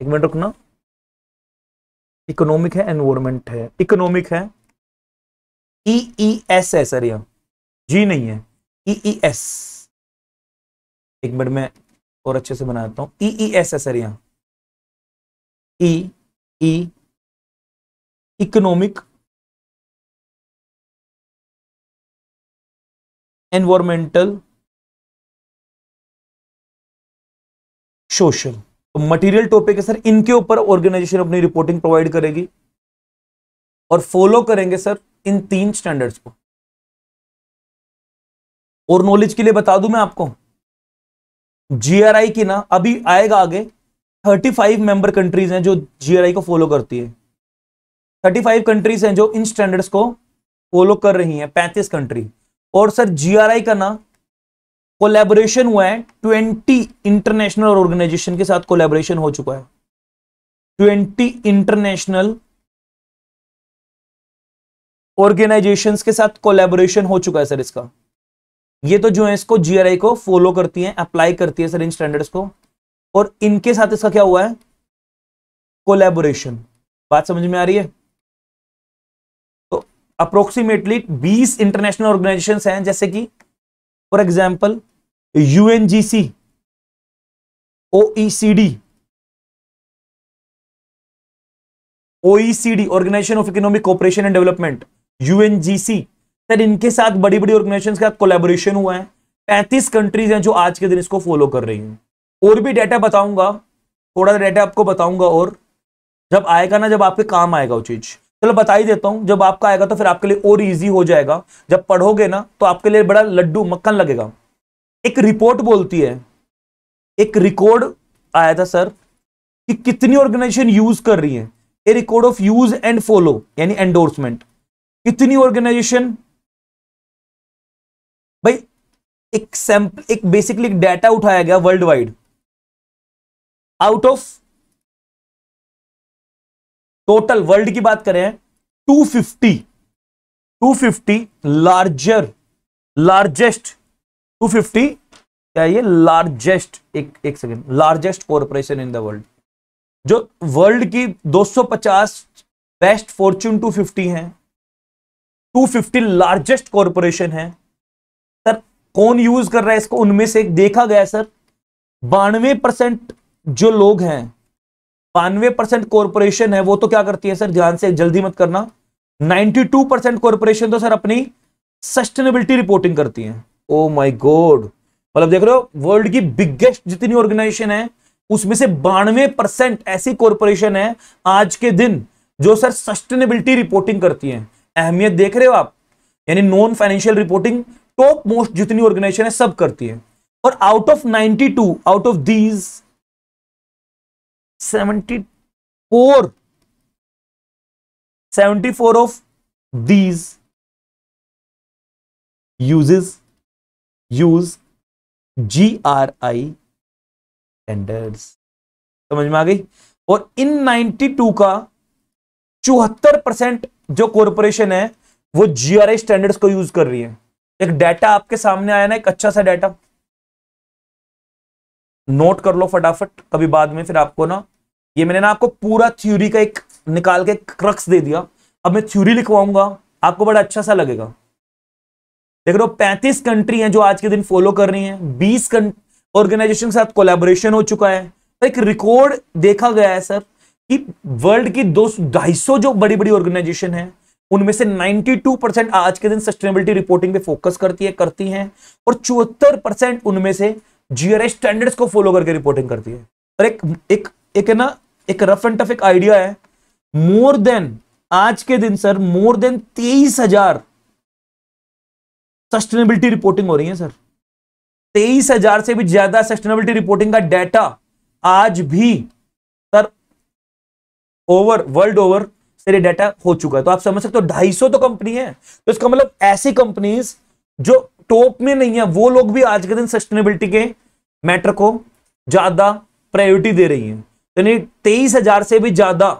एक मिनट रुकना, इकोनॉमिक है, एनवायरमेंट है, इकोनॉमिक है। EES है सर, यहां जी नहीं है, EES। एक मिनट में और अच्छे से बनाता हूं, EES है सर यहां, E इकोनॉमिक एनवायरमेंटल, सोशल। तो मटेरियल टॉपिक है सर, इनके ऊपर ऑर्गेनाइजेशन अपनी रिपोर्टिंग प्रोवाइड करेगी और फॉलो करेंगे सर इन 3 स्टैंडर्ड्स को। और नॉलेज के लिए बता दूं मैं आपको, जीआरआई की ना अभी आएगा आगे 35 मेंबर कंट्रीज हैं जो जीआरआई को फॉलो करती है। 35 कंट्रीज हैं जो इन स्टैंडर्ड्स को फॉलो कर रही हैं, 35 कंट्री। और सर जीआरआई का ना कोलैबोरेशन हुआ है 20 इंटरनेशनल ऑर्गेनाइजेशन के साथ कोलैबोरेशन हो चुका है। 20 इंटरनेशनल ऑर्गेनाइजेशंस के साथ कोलैबोरेशन हो चुका है सर इसका। ये तो जो है इसको जीआरआई को फॉलो करती है, अप्लाई करती है सर इन स्टैंडर्ड्स को, और इनके साथ इसका क्या हुआ है, कोलैबोरेशन। बात समझ में आ रही है? तो अप्रोक्सीमेटली 20 इंटरनेशनल ऑर्गेनाइजेशंस हैं, जैसे कि for example UNGC, OECD organisation of economic cooperation and development, UNGC sir, इनके साथ बड़ी बड़ी ऑर्गेनाइजेशंस के साथ कोलैबोरेशन हुआ है। 35 कंट्रीज हैं जो आज के दिन इसको फॉलो कर रही हैं। और भी डेटा बताऊंगा, थोड़ा डेटा आपको बताऊंगा, और जब आएगा ना, जब आपके काम आएगा वो चीज, चलो बता ही देता हूं। जब आपका आएगा तो फिर आपके लिए और इजी हो जाएगा, जब पढ़ोगे ना तो आपके लिए बड़ा लड्डू मक्खन लगेगा। एक रिपोर्ट बोलती है, एक रिकॉर्ड आया था सर कि कितनी ऑर्गेनाइजेशन यूज कर रही है, a record of use and follow यानी एंडोर्समेंट। कितनी ऑर्गेनाइजेशन, भाई एक सैंपल, एक बेसिकली एक डाटा उठाया गया world wide, out of total world की बात करें 250 लार्जेस्ट 250 क्या ये लार्जेस्ट, एक second, largest corporation in the world, जो वर्ल्ड की 250 बेस्ट फॉर्च्यून 250 हैं, 250 लार्जेस्ट कॉर्पोरेशन है सर। कौन यूज कर रहा है इसको, उनमें से देखा गया सर 92% जो लोग हैं, 92% कॉर्पोरेशन है वो तो क्या करती है सर, ध्यान से जल्दी मत करना, 92% कॉर्पोरेशन तो सर अपनी सस्टेनेबिलिटी रिपोर्टिंग करती है। ओ माय गॉड, मतलब देख रहे हो वर्ल्ड की बिगेस्ट जितनी ऑर्गेनाइजेशन है उसमें से 92% ऐसी कॉर्पोरेशन है आज के दिन जो सर सस्टेनेबिलिटी रिपोर्टिंग करती है। अहमियत देख रहे हो आप, यानी non financial reporting top most जितनी ऑर्गेनाइजेशन है सब करती है। और out of 92, out of these 74 of these use GRI standards. समझ में आ गई? और इन 92 का 74% जो कॉर्पोरेशन है वो GRI स्टैंडर्ड्स को यूज कर रही है। एक डाटा आपके सामने आया ना, एक अच्छा सा डाटा, नोट कर लो फटाफट, कभी बाद में फिर आपको ना, ये मैंने ना आपको पूरा थ्योरी का एक निकाल के क्रक्स दे दिया, अब मैं थ्योरी लिखवाऊंगा, आपको बड़ा अच्छा सा लगेगा। देख रहे हो 35 कंट्री हैं जो आज के दिन फॉलो कर रही हैं, 20 ऑर्गेनाइजेशन के साथ कोलैबोरेशन हो चुका है। तो एक रिकॉर्ड देखा गया है सर कि वर्ल्ड की 250 जो बड़ी बड़ी ऑर्गेनाइजेशन है उनमें से 92% आज के दिन सस्टेनेबिलिटी रिपोर्टिंग पे फोकस करती हैं, और 74% उनमें से जीआरआई स्टैंडर्ड्स को फॉलो करके रिपोर्टिंग करती है। और एक है ना, एक रफ एंड टफ एक आइडिया है, मोर देन आज के दिन sir more than 23,000 sustainability reporting हो रही है सर। 23,000 से भी ज्यादा सस्टेनेबिलिटी रिपोर्टिंग का डाटा आज भी सर ओवर वर्ल्ड ओवर से डाटा हो चुका है। तो आप समझ सकते हो 250 तो कंपनी है, तो इसका मतलब ऐसी कंपनीज जो टॉप में नहीं है वो लोग भी आज के दिन सस्टेनेबिलिटी के मैटर को ज्यादा प्रायोरिटी दे रही हैं। यानी 23,000 से भी ज्यादा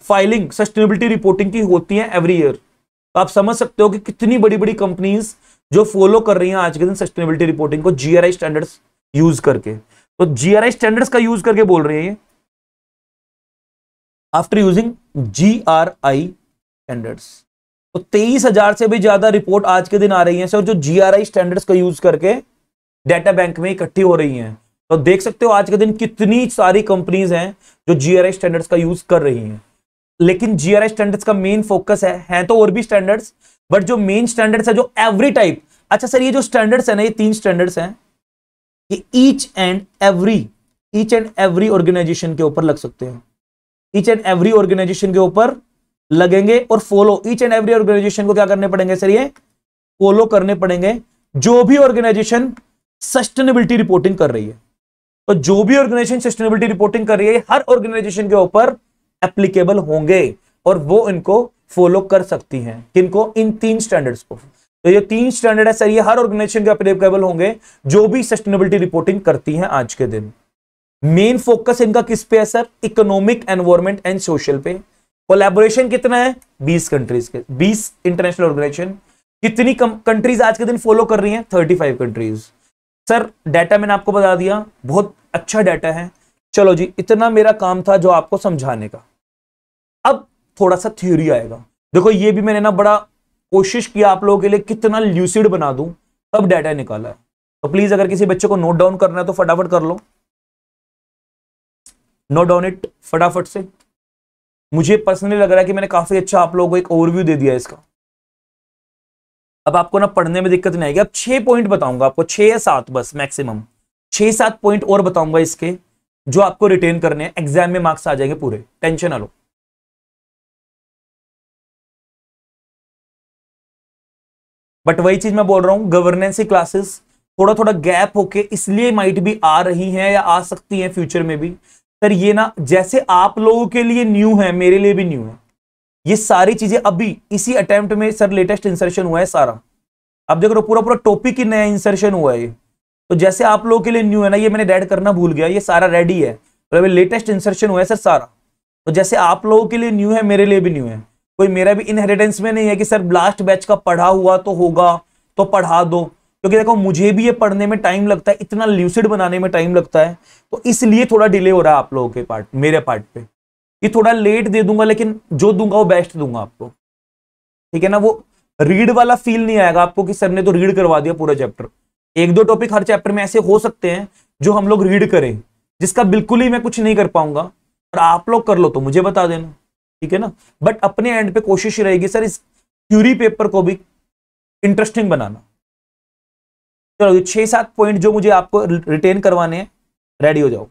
फाइलिंग सस्टेनेबिलिटी रिपोर्टिंग की होती है एवरी ईयर। तो आप समझ सकते हो कि कितनी बड़ी बड़ी कंपनीज जो फॉलो कर रही हैं आज के दिन सस्टेनेबिलिटी रिपोर्टिंग को जीआरआई स्टैंडर्ड्स यूज करके। तो जीआरआई स्टैंडर्ड्स का यूज करके बोल रही है आफ्टर यूजिंग जीआरआई स्टैंडर्ड्स। तो 23,000 से भी ज्यादा रिपोर्ट आज के दिन आ रही है सर जो जीआरआई स्टैंडर्ड्स का यूज करके डाटा बैंक में इकट्ठी हो रही हैं। तो देख सकते हो आज के दिन कितनी सारी कंपनीज हैं जो जीआरआई स्टैंडर्ड्स का यूज कर रही हैं। लेकिन जीआरआई स्टैंडर्ड्स का मेन फोकस है तो और भी स्टैंडर्ड्स, बट जो मेन स्टैंडर्ड्स है जो एवरी टाइप अच्छा सर, ये जो स्टैंडर्ड्स है ना, ये 3 स्टैंडर्ड्स हैं, ये ईच एंड एवरी ऑर्गेनाइजेशन के ऊपर लग सकते हैं, ईच एंड एवरी ऑर्गेनाइजेशन के ऊपर लगेंगे। और follow, each and every organisation को क्या करने पड़ेंगे सर, ये फॉलो करने पड़ेंगे। जो भी ऑर्गेनाइजेशन सस्टेनेबिलिटी रिपोर्टिंग कर रही है, तो जो भी ऑर्गेनाइजेशन सस्टेनेबिलिटी रिपोर्टिंग कर रही है, हर ऑर्गेनाइजेशन के ऊपर एप्लीकेबल होंगे और वो इनको फॉलो कर सकती हैं। किनको? इन 3 स्टैंडर्ड्स को। तो ये 3 स्टैंडर्ड है सर, ये हर ऑर्गेनाइजेशन के एप्लीकेबल होंगे जो भी सस्टेनेबिलिटी रिपोर्टिंग करती हैं आज के दिन। मेन फोकस इनका किस पे है sir? Economic, environment and social पे। कोलैबोरेशन कितना है? 20 कंट्रीज के, 20 इंटरनेशनल ऑर्गेनाइजेशन। कितनी कंट्रीज आज के दिन फॉलो कर रही हैं? 35 कंट्रीज। सर डाटा मैंने आपको बता दिया, बहुत अच्छा डाटा है। चलो जी, इतना मेरा काम था जो आपको समझाने का। अब थोड़ा सा थ्योरी आएगा। देखो ये भी मैंने ना बड़ा कोशिश किया आप लोगों के लिए कितना ल्यूसिड बना दूं, तब डाटा निकाला है। तो प्लीज अगर किसी बच्चे को नोट डाउन करना है तो फटाफट कर लो, नोट डाउन इट फटाफट से। मुझे पर्सनली लग रहा है कि मैंने काफी अच्छा आप लोगों को एक ओवरव्यू दे दिया है इसका। अब आपको ना पढ़ने में दिक्कत नहीं आएगी। अब 6 पॉइंट बताऊंगा आपको, 6 या 7 बस मैक्सिमम, 6-7 पॉइंट और बताऊंगा इसके, जो आपको रिटेन करने हैं। एग्जाम में मार्क्स आ जाएंगे पूरे, टेंशन ना लो। बट वही चीज मैं बोल रहा हूं, गवर्नेंस की क्लासेस थोड़ा थोड़ा गैप होके इसलिए माइट भी आ रही हैं या आ सकती हैं फ्यूचर में भी। सर ये ना जैसे आप लोगों के लिए न्यू है, मेरे लिए भी न्यू है। ये सारी चीजें अभी इसी अटेम्प्ट में सर लेटेस्ट इंसर्शन हुआ है सारा। अब देख रहे हो पूरा पूरा टॉपिक ही नया इंसर्शन हुआ है ये। तो जैसे आप लोगों के लिए न्यू है ना, ये मैंने ऐड करना भूल गया, ये सारा रेडी है, मतलब लेटेस्ट इंसर्शन हुआ है सर सारा। तो जैसे आप लोगों के लिए न्यू है, मेरे लिए भी न्यू है। कोई मेरा भी इनहेरिटेंस में नहीं है कि सर लास्ट बैच का पढ़ा हुआ तो होगा तो पढ़ा दो, क्योंकि देखो मुझे भी ये पढ़ने में टाइम लगता है, इतना ल्यूसिड बनाने में टाइम लगता है। तो इसलिए थोड़ा डिले हो रहा है आप लोगों के पार्ट, मेरे पार्ट पे। ये थोड़ा लेट दे दूंगा, लेकिन जो दूंगा वो बेस्ट दूंगा आपको, ठीक है ना। वो रीड वाला फील नहीं आएगा आपको कि सर ने तो रीड करवा दिया पूरा चैप्टर। 1-2 टॉपिक हर चैप्टर में ऐसे हो सकते हैं जो हम लोग रीड करें, जिसका बिल्कुल ही मैं कुछ नहीं कर पाऊंगा, और आप लोग कर लो तो मुझे बता देना, ठीक है ना। बट अपने एंड पे कोशिश रहेगी सर इस थ्योरी पेपर को भी इंटरेस्टिंग बनाना। चलो ये 6-7 पॉइंट जो मुझे आपको रिटेन करवाने हैं, रेडी हो जाओ।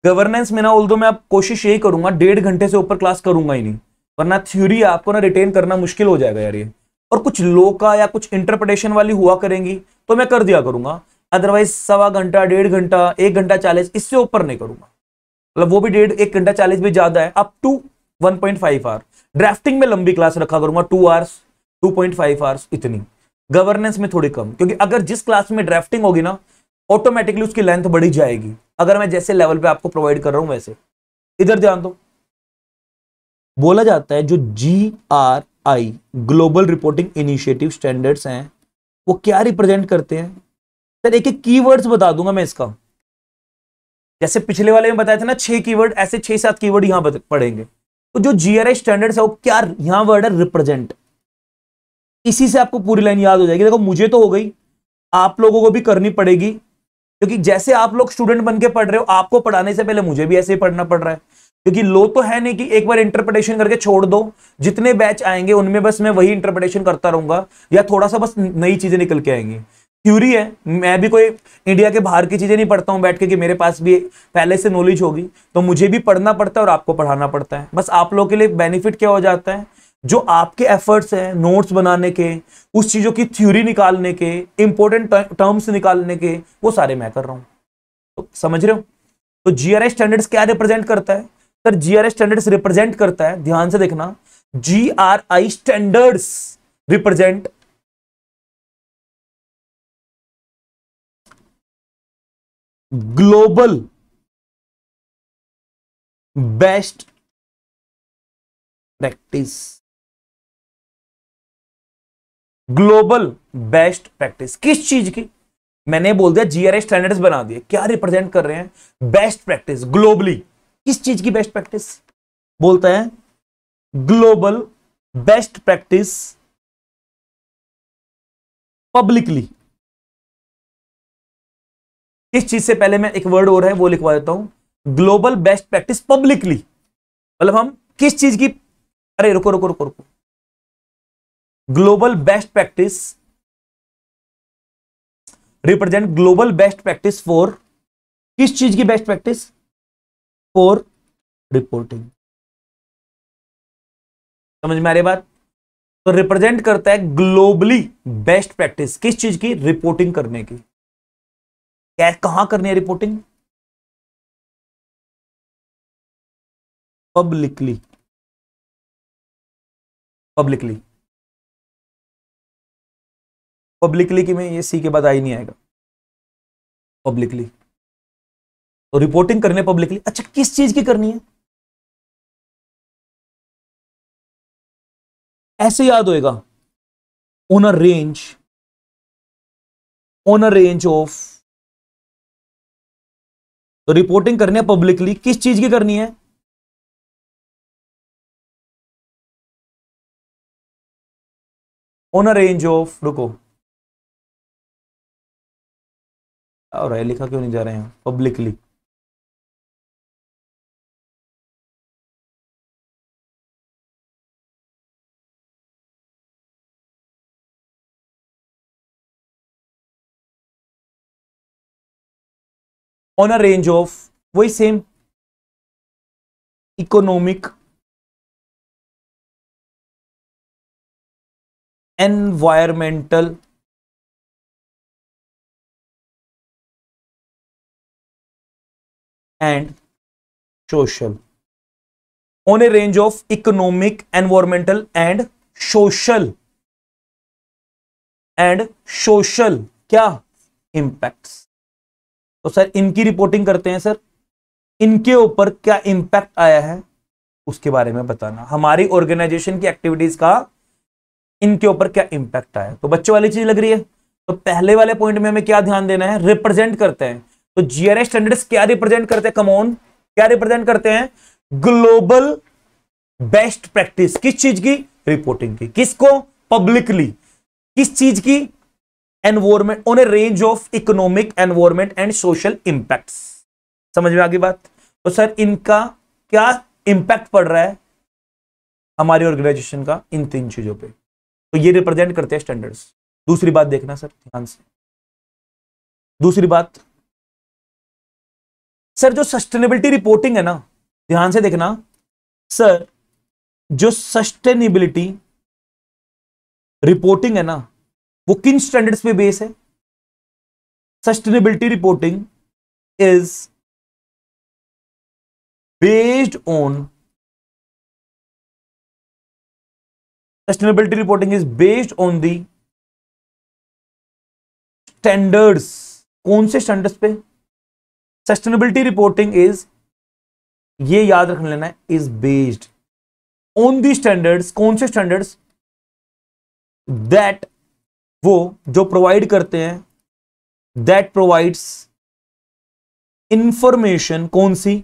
गवर्नेंस में ना ऑल्दो मैं अब कोशिश यही करूंगा 1.5 घंटे से ऊपर क्लास करूंगा ही नहीं, वरना थ्योरी आपको ना रिटेन करना मुश्किल हो जाएगा यार ये। और कुछ लॉ का या कुछ इंटरप्रिटेशन वाली हुआ करेंगी तो मैं कर दिया करूंगा, अदरवाइज 1.25 घंटा, 1.5 घंटा, 1 घंटा 40, इससे ऊपर नहीं करूंगा। मतलब वो भी 1 घंटा 40 भी ज्यादा है, अप टू 1.5 आवर। ड्राफ्टिंग में लंबी क्लास रखा करूंगा 2 आवर्स, 2.5 आवर्स इतनी। गवर्नेंस में थोड़ी कम, क्योंकि अगर जिस क्लास में ड्राफ्टिंग होगी ना, ऑटोमेटिकली उसकी लेंथ बढ़ी जाएगी, अगर मैं जैसे लेवल पे आपको प्रोवाइड कर रहा हूं वैसे। इधर ध्यान दो, बोला जाता है जो GRI global reporting initiative standards हैं, वो क्या रिप्रेजेंट करते हैं सर? एक एक कीवर्ड्स बता दूंगा मैं इसका। जैसे पिछले वाले में बताया था ना 6 कीवर्ड, ऐसे 6-7 कीवर्ड यहां पढ़ेंगे। तो जो GRI स्टैंडर्ड्स है वो क्या, यहां वर्ड है रिप्रेजेंट। इसी से आपको पूरी लाइन याद हो जाएगी। देखो मुझे तो हो गई, आप लोगों को भी करनी पड़ेगी, क्योंकि जैसे आप लोग स्टूडेंट बन के पढ़ रहे हो, आपको पढ़ाने से पहले मुझे भी ऐसे ही पढ़ना पड़ रहा है। क्योंकि लो तो है नहीं कि एक बार इंटरप्रिटेशन करके छोड़ दो, जितने बैच आएंगे उनमें बस मैं वही इंटरप्रिटेशन करता रहूंगा, या थोड़ा सा बस नई चीजें निकल के आएंगी। थ्योरी है, मैं भी कोई इंडिया के बाहर की चीजें नहीं पढ़ता हूं बैठ के कि मेरे पास भी पहले से नॉलेज होगी। तो मुझे भी पढ़ना पड़ता है और आपको पढ़ाना पड़ता है। बस आप लोगों के लिए बेनिफिट क्या हो जाता है, जो आपके एफर्ट्स हैं नोट्स बनाने के, उस चीजों की थ्योरी निकालने के, इंपॉर्टेंट टर्म्स निकालने के, वो सारे मैं कर रहा हूं। तो समझ रहे हो? तो GRI स्टैंडर्ड्स क्या रिप्रेजेंट करता है सर? GRI स्टैंडर्ड्स रिप्रेजेंट करता है, ध्यान से देखना, GRI standards represent global best practice. Global best practice किस चीज की? मैंने बोल दिया GRI स्टैंडर्ड्स बना दिए, क्या रिप्रेजेंट कर रहे हैं? Best practice globally. किस चीज की बेस्ट प्रैक्टिस? बोलता है ग्लोबल बेस्ट प्रैक्टिस पब्लिकली। इस चीज से पहले मैं एक वर्ड और है वो लिखवा देता हूं, ग्लोबल बेस्ट प्रैक्टिस पब्लिकली। मतलब हम किस चीज की, अरे रुको रुको रुको रुको, global best practice represent global best practice for, किस चीज की बेस्ट प्रैक्टिस? For reporting. समझ में आ रही बात? तो रिप्रेजेंट करता है ग्लोबली बेस्ट प्रैक्टिस, किस चीज की? रिपोर्टिंग करने की। क्या, कहां करनी है रिपोर्टिंग? पब्लिकली। पब्लिकली, पब्लिकली की में ये सी के बाद आई नहीं आएगा, पब्लिकली। तो रिपोर्टिंग करनी है पब्लिकली। अच्छा, किस चीज की करनी है? ऐसे याद होएगा, on a range, on a range of. तो रिपोर्टिंग करनी है पब्लिकली, किस चीज की करनी है? ऑन अ रेंज ऑफ, रुको और है, लिखा क्यों नहीं जा रहे हैं? Publicly. On a range of, वही same, economic, environmental and social. On a range of economic, environmental and social, क्या? इंपैक्ट्स। तो सर इनकी रिपोर्टिंग करते हैं, सर इनके ऊपर क्या इंपैक्ट आया है उसके बारे में बताना, हमारी ऑर्गेनाइजेशन की एक्टिविटीज का इनके ऊपर क्या इंपैक्ट आया। तो बच्चों वाली चीज लग रही है। तो पहले वाले पॉइंट में हमें क्या ध्यान देना है? रिप्रेजेंट करते हैं। तो जीआरएस स्टैंडर्ड्स क्या रिप्रेजेंट करते हैं? कम ऑन, क्या रिप्रेजेंट करते हैं? ग्लोबल बेस्ट प्रैक्टिस, किस चीज की? रिपोर्टिंग की। किसको? पब्लिकली। किस चीज की? Environment, on a range of economic, environment and social impacts. समझ में आ गई बात? तो सर इनका क्या इंपैक्ट पड़ रहा है हमारी ऑर्गेनाइजेशन का इन तीन चीजों पे, तो ये रिप्रेजेंट करते हैं स्टैंडर्ड्स। दूसरी बात देखना सर ध्यान से, दूसरी बात, सर जो सस्टेनेबिलिटी रिपोर्टिंग है ना, ध्यान से देखना सर, जो सस्टेनेबिलिटी रिपोर्टिंग है ना, वो किन स्टैंडर्ड्स पे बेस है? Sustainability reporting is based on, sustainability reporting is based on the standards। कौन से स्टैंडर्ड्स पे? सस्टेनेबिलिटी रिपोर्टिंग इज, ये याद रख लेना है, is based on the standards. कौन से स्टैंडर्ड्स? दैट, वो जो प्रोवाइड करते हैं, दैट प्रोवाइड्स इंफॉर्मेशन, कौन सी?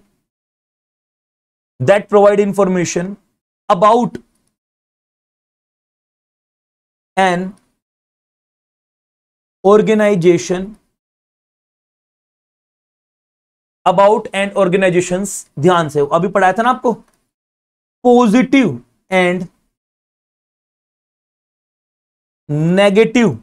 That provide information about an organisation, about and organisations. ध्यान से, अभी पढ़ाया था ना आपको, पॉजिटिव एंड नेगेटिव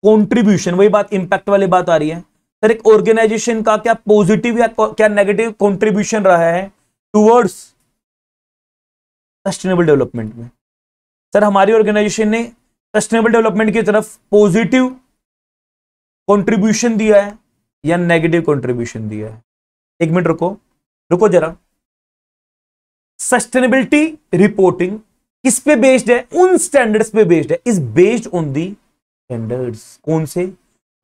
कंट्रीब्यूशन, वही बात, इंपैक्ट वाली बात आ रही है सर। एक ऑर्गेनाइजेशन का क्या पॉजिटिव या क्या नेगेटिव कंट्रीब्यूशन रहा है टुवर्ड्स सस्टेनेबल डेवलपमेंट में? सर हमारी ऑर्गेनाइजेशन ने सस्टेनेबल डेवलपमेंट की तरफ पॉजिटिव कंट्रीब्यूशन दिया है या नेगेटिव कंट्रीब्यूशन दिया है? एक मिनट रुको, रुको जरा। सस्टेनेबिलिटी रिपोर्टिंग किस पे बेस्ड है? उन स्टैंडर्ड्स पे बेस्ड है, is based on the standards. कौन से?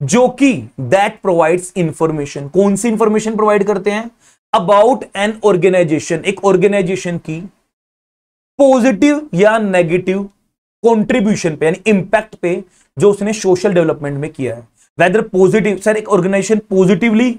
जो कि दैट प्रोवाइड्स इंफॉर्मेशन, कौन सी इंफॉर्मेशन प्रोवाइड करते हैं? अबाउट एन ऑर्गेनाइजेशन, एक ऑर्गेनाइजेशन की पॉजिटिव या नेगेटिव कंट्रीब्यूशन पे, यानी इंपैक्ट पे, जो उसने सोशल डेवलपमेंट में किया है। वेदर पॉजिटिव, सर एक ऑर्गेनाइजेशन पॉजिटिवली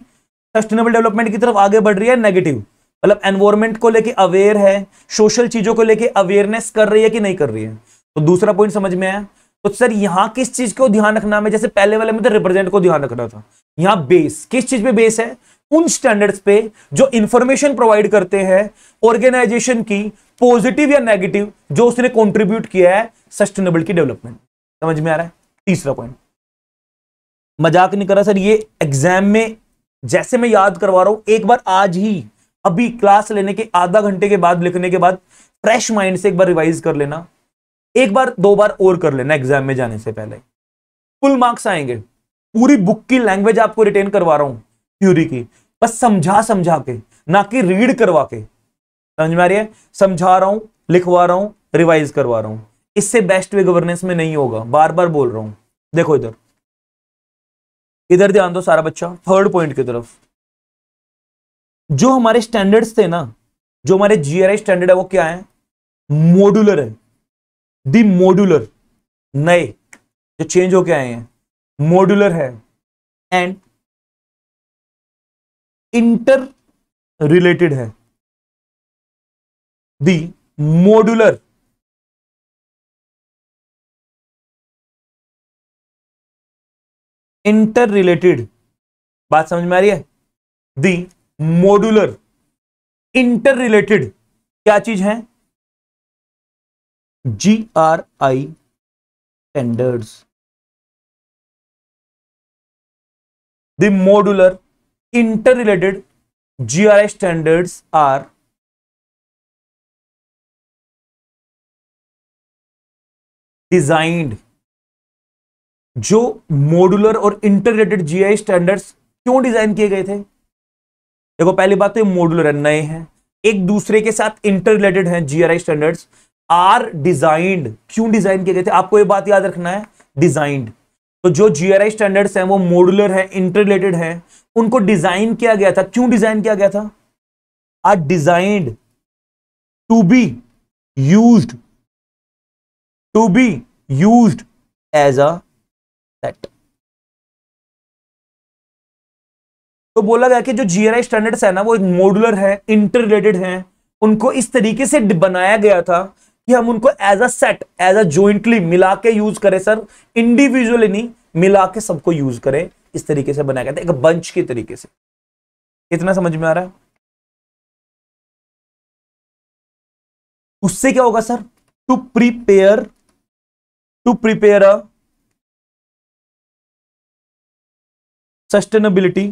सस्टेनेबल डेवलपमेंट की तरफ आगे बढ़ रही है, नेगेटिव मतलब एनवायरमेंट को लेके अवेयर है, सोशल चीजों को लेके अवेयरनेस कर रही है कि नहीं कर रही है? तो दूसरा पॉइंट समझ में आया। तो सर यहां किस चीज को ध्यान रखना है? जैसे पहले वाले में तो रिप्रेजेंट को ध्यान रखना था, यहां बेस किस चीज पे बेस है? उन स्टैंडर्ड्स पे जो इंफॉर्मेशन प्रोवाइड करते हैं ऑर्गेनाइजेशन की, पॉजिटिव या नेगेटिव, जो उसने कंट्रीब्यूट किया है सस्टेनेबिलिटी डेवलपमेंट। समझ में आ रहा है? तीसरा पॉइंट, मजाक नहीं कर रहा सर, ये एग्जाम में जैसे मैं याद करवा रहा हूं, एक बार आज ही अभी क्लास लेने के आधा घंटे के बाद, लिखने के बाद फ्रेश माइंड से एक बार रिवाइज कर लेना, एक बार दो बार और कर लेना एग्जाम में जाने से पहले। फुल मार्क्स आएंगे, पूरी बुक की लैंग्वेज आपको रिटेन करवा रहा हूं थ्योरी की, बस समझा समझा के, ना कि रीड करवा के। समझ में आ रही है? समझा रहा हूं, लिखवा रहा हूं, रिवाइज करवा रहा हूं। इससे बेस्ट वे गवर्नेंस में नहीं होगा, बार बार बोल रहा हूं। देखो इधर, इधर ध्यान दो सारा बच्चा, थर्ड पॉइंट की तरफ। जो हमारे स्टैंडर्ड्स थे ना, जो हमारे जीआरआई स्टैंडर्ड है, वो क्या है? मॉड्यूलर है। दी मॉड्यूलर, नए जो चेंज होके आए हैं, मॉड्यूलर है एंड इंटर रिलेटेड है। दी मॉड्यूलर इंटर रिलेटेड, बात समझ में आ रही है? दी मॉड्यूलर इंटर रिलेटेड क्या चीज है? GRI standards. The modular interrelated GRI standards are designed. जो मॉड्यूलर और इंटररिलेटेड जीआई स्टैंडर्ड्स क्यों डिजाइन किए गए थे? देखो पहली बात तो ये मॉड्यूलर है, नए हैं, एक दूसरे के साथ इंटर रिलेटेड हैं। जीआरआई स्टैंडर्ड्स आर डिजाइंड, क्यों डिजाइन किए गए थे? आपको ये बात याद रखना है, डिजाइंड। तो जो जीआरआई स्टैंडर्ड्स हैं वो मॉड्यूलर है, इंटर रिलेटेड है, उनको डिजाइन किया गया था। क्यों डिजाइन किया गया था? Are designed to be used as a set. तो बोला गया कि जो जीआरआई स्टैंडर्ड्स है ना, वो मॉड्यूलर है, इंटर रिलेटेड है, उनको इस तरीके से बनाया गया था कि हम उनको as a set, as a jointly मिला के यूज करें सर, इंडिविजुअली नहीं, मिला के सबको यूज करें। इस तरीके से बनाया गया था, एक बंच के तरीके से। इतना समझ में आ रहा है? उससे क्या होगा sir? To prepare a sustainability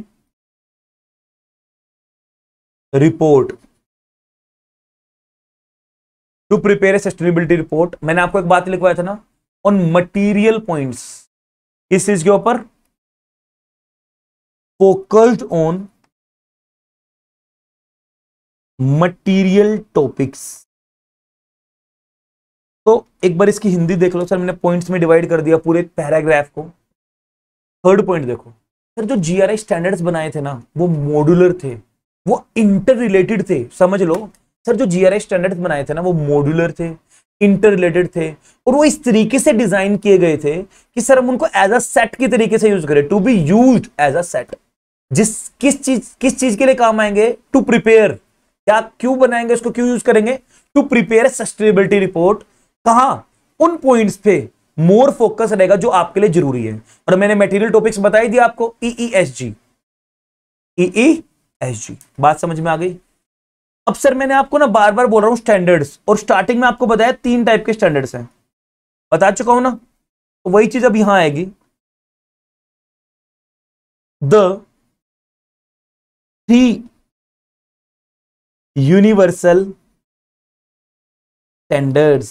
report. To prepare a sustainability report, मैंने आपको एक बात लिखवाया था ना, ऑन मटीरियल पॉइंट्स। इस चीज के ऊपर फोकस्ड ऑन मटीरियल टॉपिक्स। तो एक बार इसकी हिंदी देख लो सर, मैंने पॉइंट्स में डिवाइड कर दिया पूरे पैराग्राफ को। थर्ड पॉइंट देखो सर, जो जीआरआई स्टैंडर्ड्स बनाए थे ना, वो मॉड्यूलर थे, वो इंटर रिलेटेड थे। समझ लो सर, जो जीआरआई स्टैंडर्ड्स बनाए थे ना, वो मॉड्यूलर थे, इंटर रिलेटेड थे, और वो इस तरीके से डिजाइन किए गए थे कि सर हम उनको एज अ सेट की तरीके से यूज करें, to be used as a set. किस चीज के लिए काम आएंगे? To prepare. क्या, क्यों बनाएंगे उसको, क्यों यूज करेंगे? To prepare sustainability report. कहां? उन पॉइंट्स पे मोर फोकस रहेगा जो आपके लिए जरूरी है। और मैंने मटेरियल टॉपिक्स बताई दिया आपको, EESG। बात समझ में आ गई? अब सर मैंने आपको ना बार बार बोल रहा हूं स्टैंडर्ड्स, और स्टार्टिंग में आपको बताया 3 टाइप के स्टैंडर्ड्स हैं, बता चुका हूं ना, तो वही चीज अब यहां आएगी। द 3 यूनिवर्सल स्टैंडर्ड्स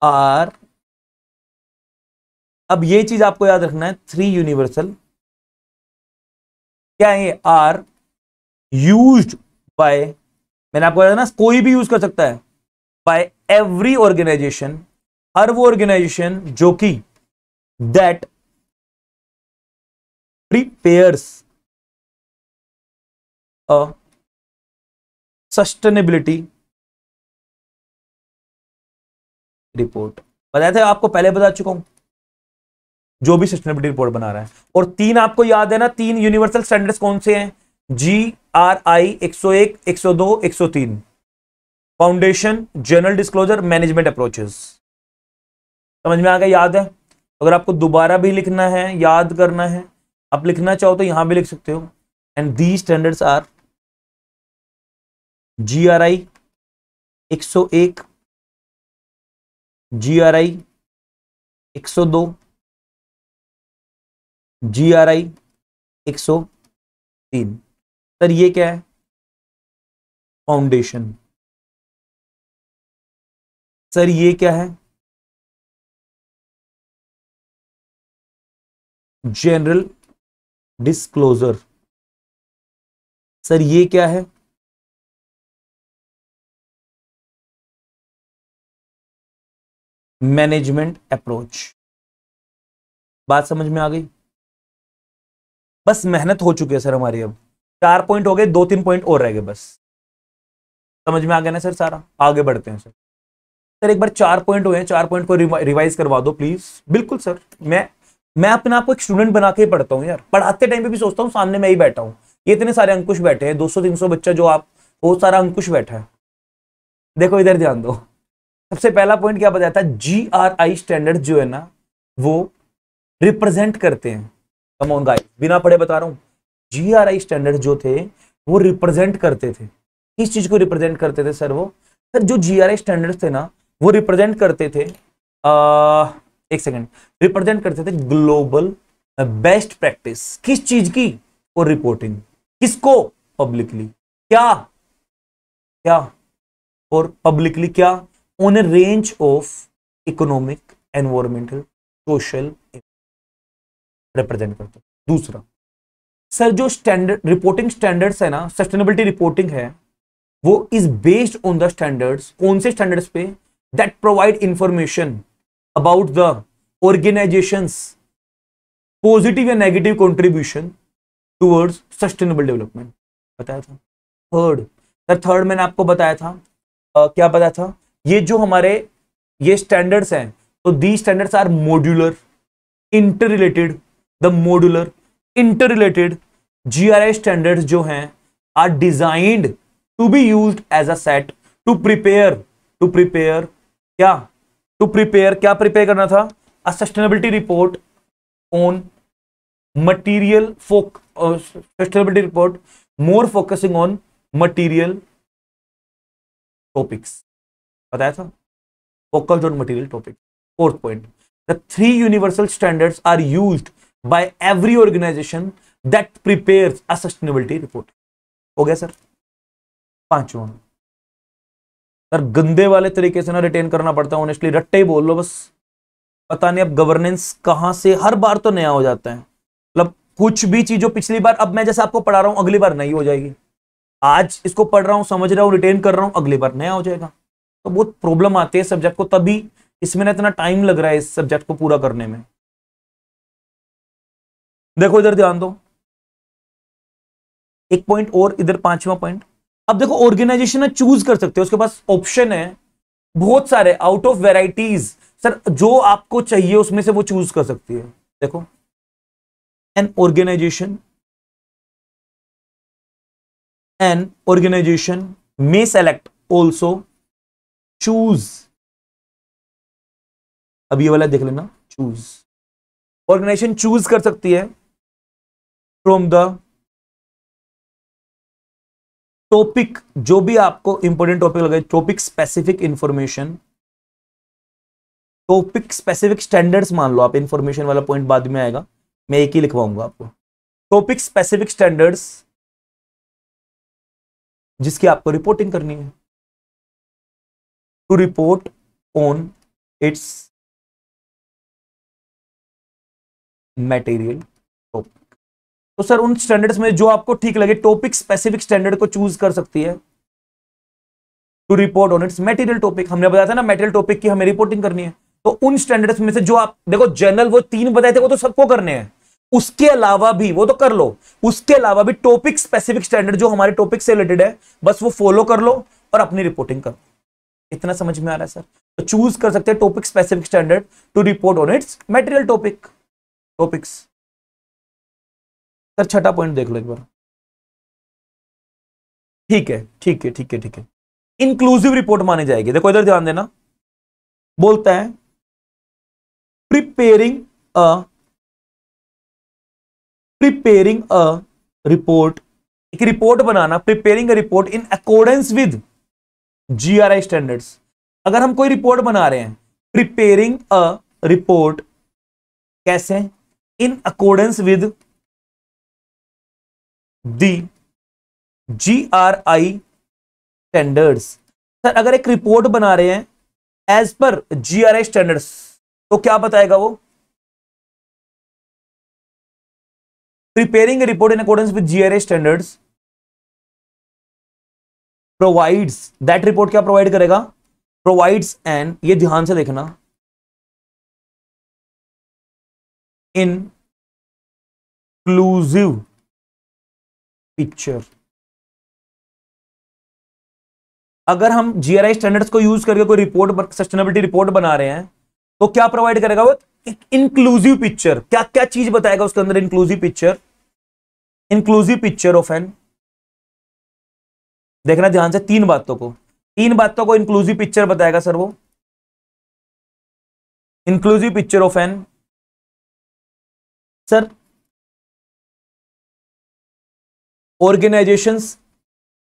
आर, अब ये चीज आपको याद रखना है, 3 यूनिवर्सल क्या है? आर यूज्ड बाय, मैंने आपको बताया ना, कोई भी यूज कर सकता है, बाय एवरी ऑर्गेनाइजेशन, हर वो ऑर्गेनाइजेशन जो कि that prepares a sustainability report. बताया था आपको, पहले बता चुका हूं, जो भी सस्टेनेबिलिटी रिपोर्ट बना रहा है। और 3 आपको याद है ना, 3 यूनिवर्सल स्टैंडर्ड्स कौन से हैं? GRI 101, 102, 103। Foundation, general disclosure, management approaches. समझ में आ गया? याद है? अगर आपको दोबारा भी लिखना है, याद करना है, आप लिखना चाहो तो यहां भी लिख सकते हो, and the standards are GRI 101, GRI 102, GRI 103। Sir ये क्या है? फाउंडेशन। सर ये क्या है? General disclosure. सर ये क्या है? Management approach. बात समझ में आ गई? बस मेहनत हो चुकी है सर हमारी। अब 4 पॉइंट हो गए, 2-3 पॉइंट और रह गए बस। समझ में आ गया ना सर सारा? आगे बढ़ते हैं सर। सर एक बार 4 पॉइंट हुए हैं, 4 पॉइंट को रिवाइज करवा दो प्लीज। बिल्कुल सर, मैं अपने आप को एक स्टूडेंट बना के ही पढ़ता हूँ यार। पढ़ाते टाइम पे भी सोचता हूँ सामने मैं ही बैठा हूँ। ये इतने सारे अंकुश बैठे हैं, 200-300 बच्चा जो आप, बहुत सारा अंकुश बैठा है। देखो इधर ध्यान दो। सबसे पहला पॉइंट क्या बताया था? GRI स्टैंडर्ड जो है ना, वो रिप्रेजेंट करते हैं। कम ऑन गाइस, बिना पढ़े बता रहा हूं। GRI स्टैंडर्ड जो थे वो रिप्रेजेंट करते थे। किस चीज को रिप्रेजेंट करते थे सर? वो सर जो GRI स्टैंडर्ड थे ना, वो रिप्रेजेंट करते थे, एक सेकेंड, रिप्रेजेंट करते थे ग्लोबल बेस्ट प्रैक्टिस। किस चीज की? और रिपोर्टिंग। किसको? पब्लिकली। क्या क्या? और पब्लिकली क्या? On a range of economic, environmental, social represent करते। दूसरा सर, जो स्टैंडर्ड रिपोर्टिंग स्टैंडर्ड्स है ना, सस्टेनेबिलिटी रिपोर्टिंग है, वो is based on the standards. कौन से स्टैंडर्ड्स पे? That provide information about the organisations positive या negative contribution towards sustainable development. बताया था। थर्ड सर, थर्ड मैंने आपको बताया था, क्या बताया था? ये जो हमारे ये स्टैंडर्ड्स हैं, तो the standards are modular, interrelated. The modular interrelated GRI standards जो हैं are designed to be used as a set to prepare क्या? टू प्रिपेयर क्या? प्रिपेयर करना था a sustainability report on material sustainability report more focusing on material topics. बताया था, focused on material topic. Fourth point, the 3 universal standards are used by every organisation that prepares a sustainability report. हो गया sir. पांचवा sir, गंदे वाले तरीके से ना रिटेन करना पड़ता है, ऑनेस्टली रट्टे ही बोल लो बस। पता नहीं अब गवर्नेंस कहां से हर बार तो नया हो जाता है। मतलब कुछ भी चीजों पिछली बार, अब मैं जैसे आपको पढ़ा रहा हूं, अगली बार नई हो जाएगी। आज इसको पढ़ रहा हूं, समझ रहा हूं, रिटेन कर रहा हूं, अगली बार नया हो जाएगा। तो बहुत प्रॉब्लम आती है सब्जेक्ट को, तभी इसमें ना इतना टाइम लग रहा है इस सब्जेक्ट को पूरा करने में। देखो इधर ध्यान दो, एक पॉइंट और इधर, पांचवा पॉइंट। अब देखो ऑर्गेनाइजेशन ना चूज कर सकते हो, उसके पास ऑप्शन है बहुत सारे, आउट ऑफ वेराइटीज। सर जो आपको चाहिए उसमें से वो चूज कर सकती है। देखो, एन ऑर्गेनाइजेशन मे सेलेक्ट ऑल्सो चूज। अब ये वाला देख लेना, चूज। ऑर्गेनाइजेशन चूज कर सकती है फ्रॉम द टॉपिक, जो भी आपको इंपॉर्टेंट टॉपिक लगे, topic specific information, topic specific standards मान लो आप। इंफॉर्मेशन वाला पॉइंट बाद में आएगा, मैं एक ही लिखवाऊंगा आपको। टॉपिक स्पेसिफिक स्टैंडर्ड्स जिसकी आपको रिपोर्टिंग करनी है, to report on its material topic. तो सर उन स्टैंडर्ड्स में जो आपको ठीक लगे, टॉपिक स्पेसिफिक स्टैंडर्ड को चूज कर सकती है to report on its material topic. हमने बताया था ना, मटेरियल टॉपिक की हमें रिपोर्टिंग करनी है। तो उन स्टैंडर्ड्स में से जो आप देखो, जनरल वो 3 बताए थे, वो तो सबको करने हैं। उसके अलावा भी वो तो कर लो, उसके अलावा भी टॉपिक स्पेसिफिक स्टैंडर्ड जो हमारे टॉपिक से रिलेटेड है, बस वो फॉलो कर लो और अपनी रिपोर्टिंग करो। इतना समझ में आ रहा है सर? तो चूज कर सकते हैं topic specific standard to report on its material topics. Sir छठा पॉइंट देख लो एक बार। ठीक है। इंक्लूसिव रिपोर्ट मानी जाएगी। देखो इधर ध्यान देना, बोलता है प्रिपेयरिंग अ रिपोर्ट एक report banana, preparing a report in accordance with GRI standards. अगर हम कोई रिपोर्ट बना रहे हैं, प्रिपेयरिंग अ रिपोर्ट कैसे, in accordance with the GRI standards. Sir अगर एक रिपोर्ट बना रहे हैं एज पर GRI स्टैंडर्ड्स तो क्या बताएगा वो? Preparing a report in accordance with GRI standards provides, that report क्या प्रोवाइड करेगा? प्रोवाइड्स एन, ये ध्यान से देखना, इंक्लूसिव पिक्चर। अगर हम GRI स्टैंडर्ड्स को यूज करके कोई रिपोर्ट, सस्टेनेबिलिटी रिपोर्ट बना रहे हैं, तो क्या प्रोवाइड करेगा वो? Inclusive picture. क्या क्या चीज बताएगा उसके अंदर? Inclusive picture, inclusive picture of an, देखना ध्यान से, तीन बातों को इंक्लूसिव पिक्चर बताएगा सर वो। Inclusive picture of an, sir organisations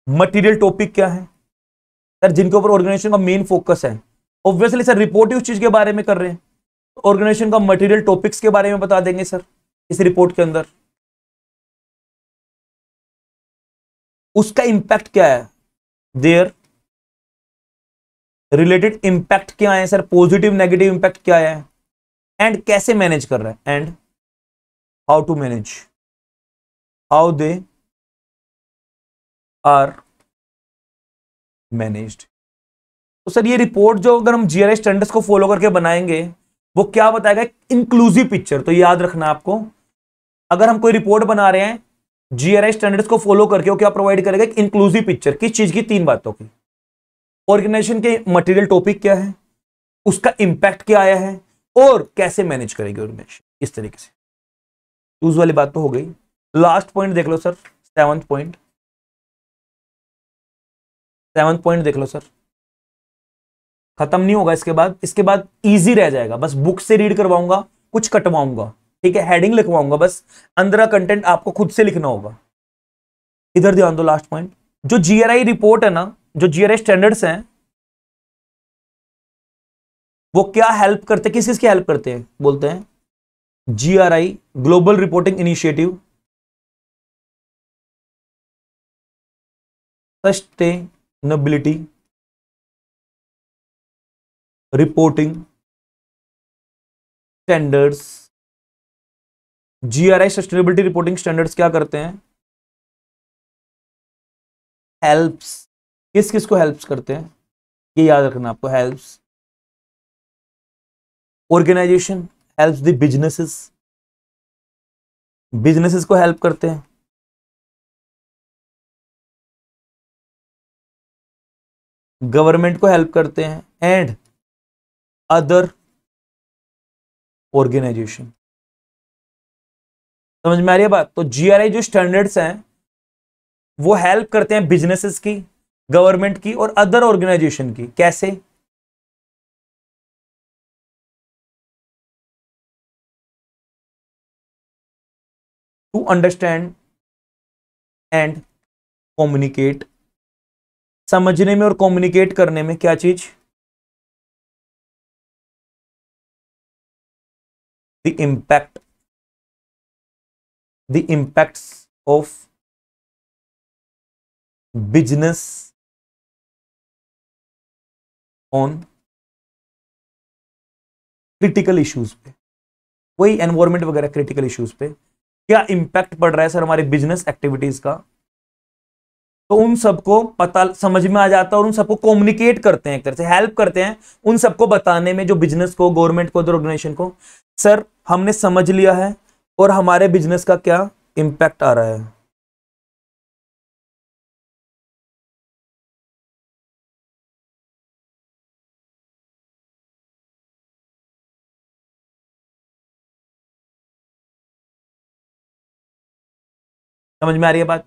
material topic क्या है सर, जिनके ऊपर ऑर्गेनाइजेशन का मेन फोकस है। ऑब्वियसली सर रिपोर्ट उस चीज के बारे में कर रहे हैं, ऑर्गेनाइजेशन का मटेरियल टॉपिक्स के बारे में बता देंगे सर इस रिपोर्ट के अंदर। उसका इंपैक्ट क्या है, देयर रिलेटेड इंपैक्ट क्या है सर, पॉजिटिव नेगेटिव इंपैक्ट क्या है, एंड कैसे मैनेज कर रहा है, and how to manage, how they are managed. तो सर ये रिपोर्ट जो अगर हम GRI स्टैंडर्ड्स को फॉलो करके बनाएंगे वो क्या बताएगा? Inclusive picture. तो याद रखना आपको, अगर हम कोई रिपोर्ट बना रहे हैं GRI स्टैंडर्ड्स को फॉलो करके, वो क्या प्रोवाइड करेगा? Inclusive picture. किस चीज की? तीन बातों की। ऑर्गेनाइजेशन के मटेरियल टॉपिक क्या है, उसका इंपैक्ट क्या आया है, और कैसे मैनेज करेगी ऑर्गेनाइजेशन। इस तरीके से यूज वाली बात तो हो गई। लास्ट पॉइंट देख लो सर, सेवंथ पॉइंट देख लो सर, खत्म नहीं होगा इसके बाद इजी रह जाएगा। बस बुक से रीड करवाऊंगा, कुछ कटवाऊंगा, ठीक है, हेडिंग लिखवाऊंगा, बस अंदर का कंटेंट आपको खुद से लिखना होगा। इधर ध्यान दो, लास्ट पॉइंट, जो GRI रिपोर्ट है ना, जो GRI स्टैंडर्ड्स हैं, वो क्या हेल्प करते, किस किस की हेल्प करते हैं? बोलते हैं GRI global reporting initiative, sustainability reporting standards. GRI sustainability reporting standards क्या करते हैं? हेल्प्स, किस किस को हेल्प्स करते हैं ये याद रखना आपको। Helps organisation, helps the businesses, businesses को हेल्प करते हैं। गवर्नमेंट को हेल्प करते हैं, एंड अदर ऑर्गेनाइजेशन। समझ में आ रही है बात? तो GRI जो स्टैंडर्ड्स हैं वो हेल्प करते हैं बिजनेसेस की, गवर्नमेंट की और अदर ऑर्गेनाइजेशन की। कैसे? टू अंडरस्टैंड एंड कम्युनिकेट, समझने में और कम्युनिकेट करने में क्या चीज? The impacts of business on critical issues पे, वही एनवायरमेंट वगैरह क्रिटिकल इश्यूज पे क्या इंपैक्ट पड़ रहा है सर हमारी बिजनेस एक्टिविटीज का। तो उन सबको पता समझ में आ जाता है और उन सबको कम्युनिकेट करते हैं, एक तरह से हेल्प करते हैं उन सबको बताने में, जो बिजनेस को, गवर्नमेंट को, अदर ऑर्गेनाइजेशन को, सर हमने समझ लिया है और हमारे बिजनेस का क्या इंपैक्ट आ रहा है। समझ में आ रही है बात?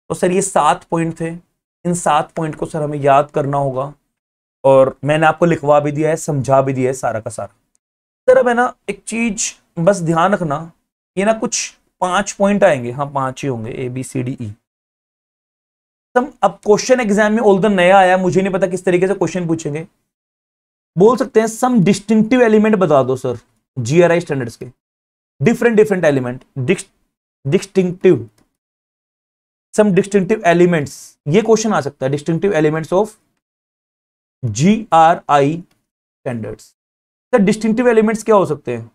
तो सर ये 7 पॉइंट थे, इन 7 पॉइंट को सर हमें याद करना होगा, और मैंने आपको लिखवा भी दिया है, समझा भी दिया है सारा का सारा। सर अब है ना एक चीज बस ध्यान रखना, ये ना कुछ 5 पॉइंट आएंगे, हाँ 5 ही होंगे, ABCDE। अब क्वेश्चन एग्जाम में ऑल द नया आया, मुझे नहीं पता किस तरीके से क्वेश्चन पूछेंगे। बोल सकते हैं सम डिस्टिंक्टिव एलिमेंट बता दो सर जीआरआई स्टैंडर्ड्स के, डिफरेंट एलिमेंट, डिस्टिंक्टिव, सम डिस्टिंक्टिव एलिमेंट्स, ये क्वेश्चन आ सकता है, distinctive elements of GRI standards. Sir distinctive elements क्या हो सकते हैं?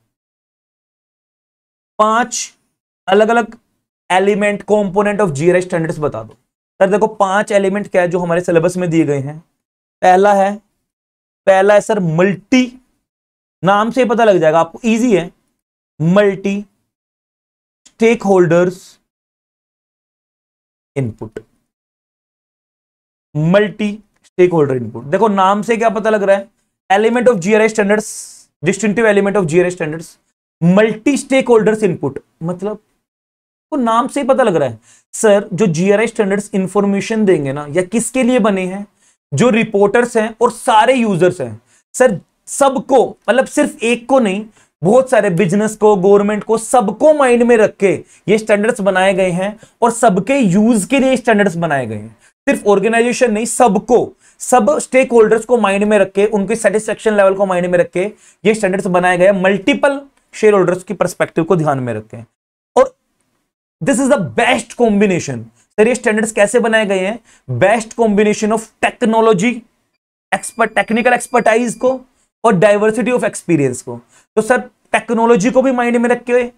5 अलग अलग element component of GRI standards बता दो। सर देखो 5 एलिमेंट क्या है जो हमारे सिलेबस में दिए गए हैं। पहला है सर मल्टी, नाम से पता लग जाएगा आपको, इजी है, multi stakeholders input. Multi stakeholder input, देखो नाम से क्या पता लग रहा है, element of GRI standards, distinctive element of GRI standards, multi stakeholders input, मतलब तो नाम से ही पता लग रहा है सर जो जीआरआई स्टैंडर्ड्स इंफॉर्मेशन देंगे ना, या किसके लिए बने हैं, जो रिपोर्टर्स हैं और सारे यूजर्स हैं सर, सबको, मतलब सिर्फ एक को नहीं, बहुत सारे बिजनेस को, गवर्नमेंट को, सबको माइंड में रख के ये स्टैंडर्ड्स बनाए गए हैं और सबके यूज के लिए स्टैंडर्ड्स बनाए गए हैं। सिर्फ ऑर्गेनाइजेशन नहीं, सबको, सब स्टेक होल्डर्स को माइंड में रख के, उनके सेटिस्फेक्शन लेवल को माइंड में रख के ये स्टैंडर्ड्स बनाए गए, मल्टीपल शेयर होल्डर्स की पर्सपेक्टिव को ध्यान में रखें। और this is the best combination. Sir ये स्टैंडर्ड्स कैसे बनाए गए हैं? Best combination of technology, technical expertise को और डाइवर्सिटी ऑफ एक्सपीरियंस को। तो सर टेक्नोलॉजी को भी माइंड में रख के,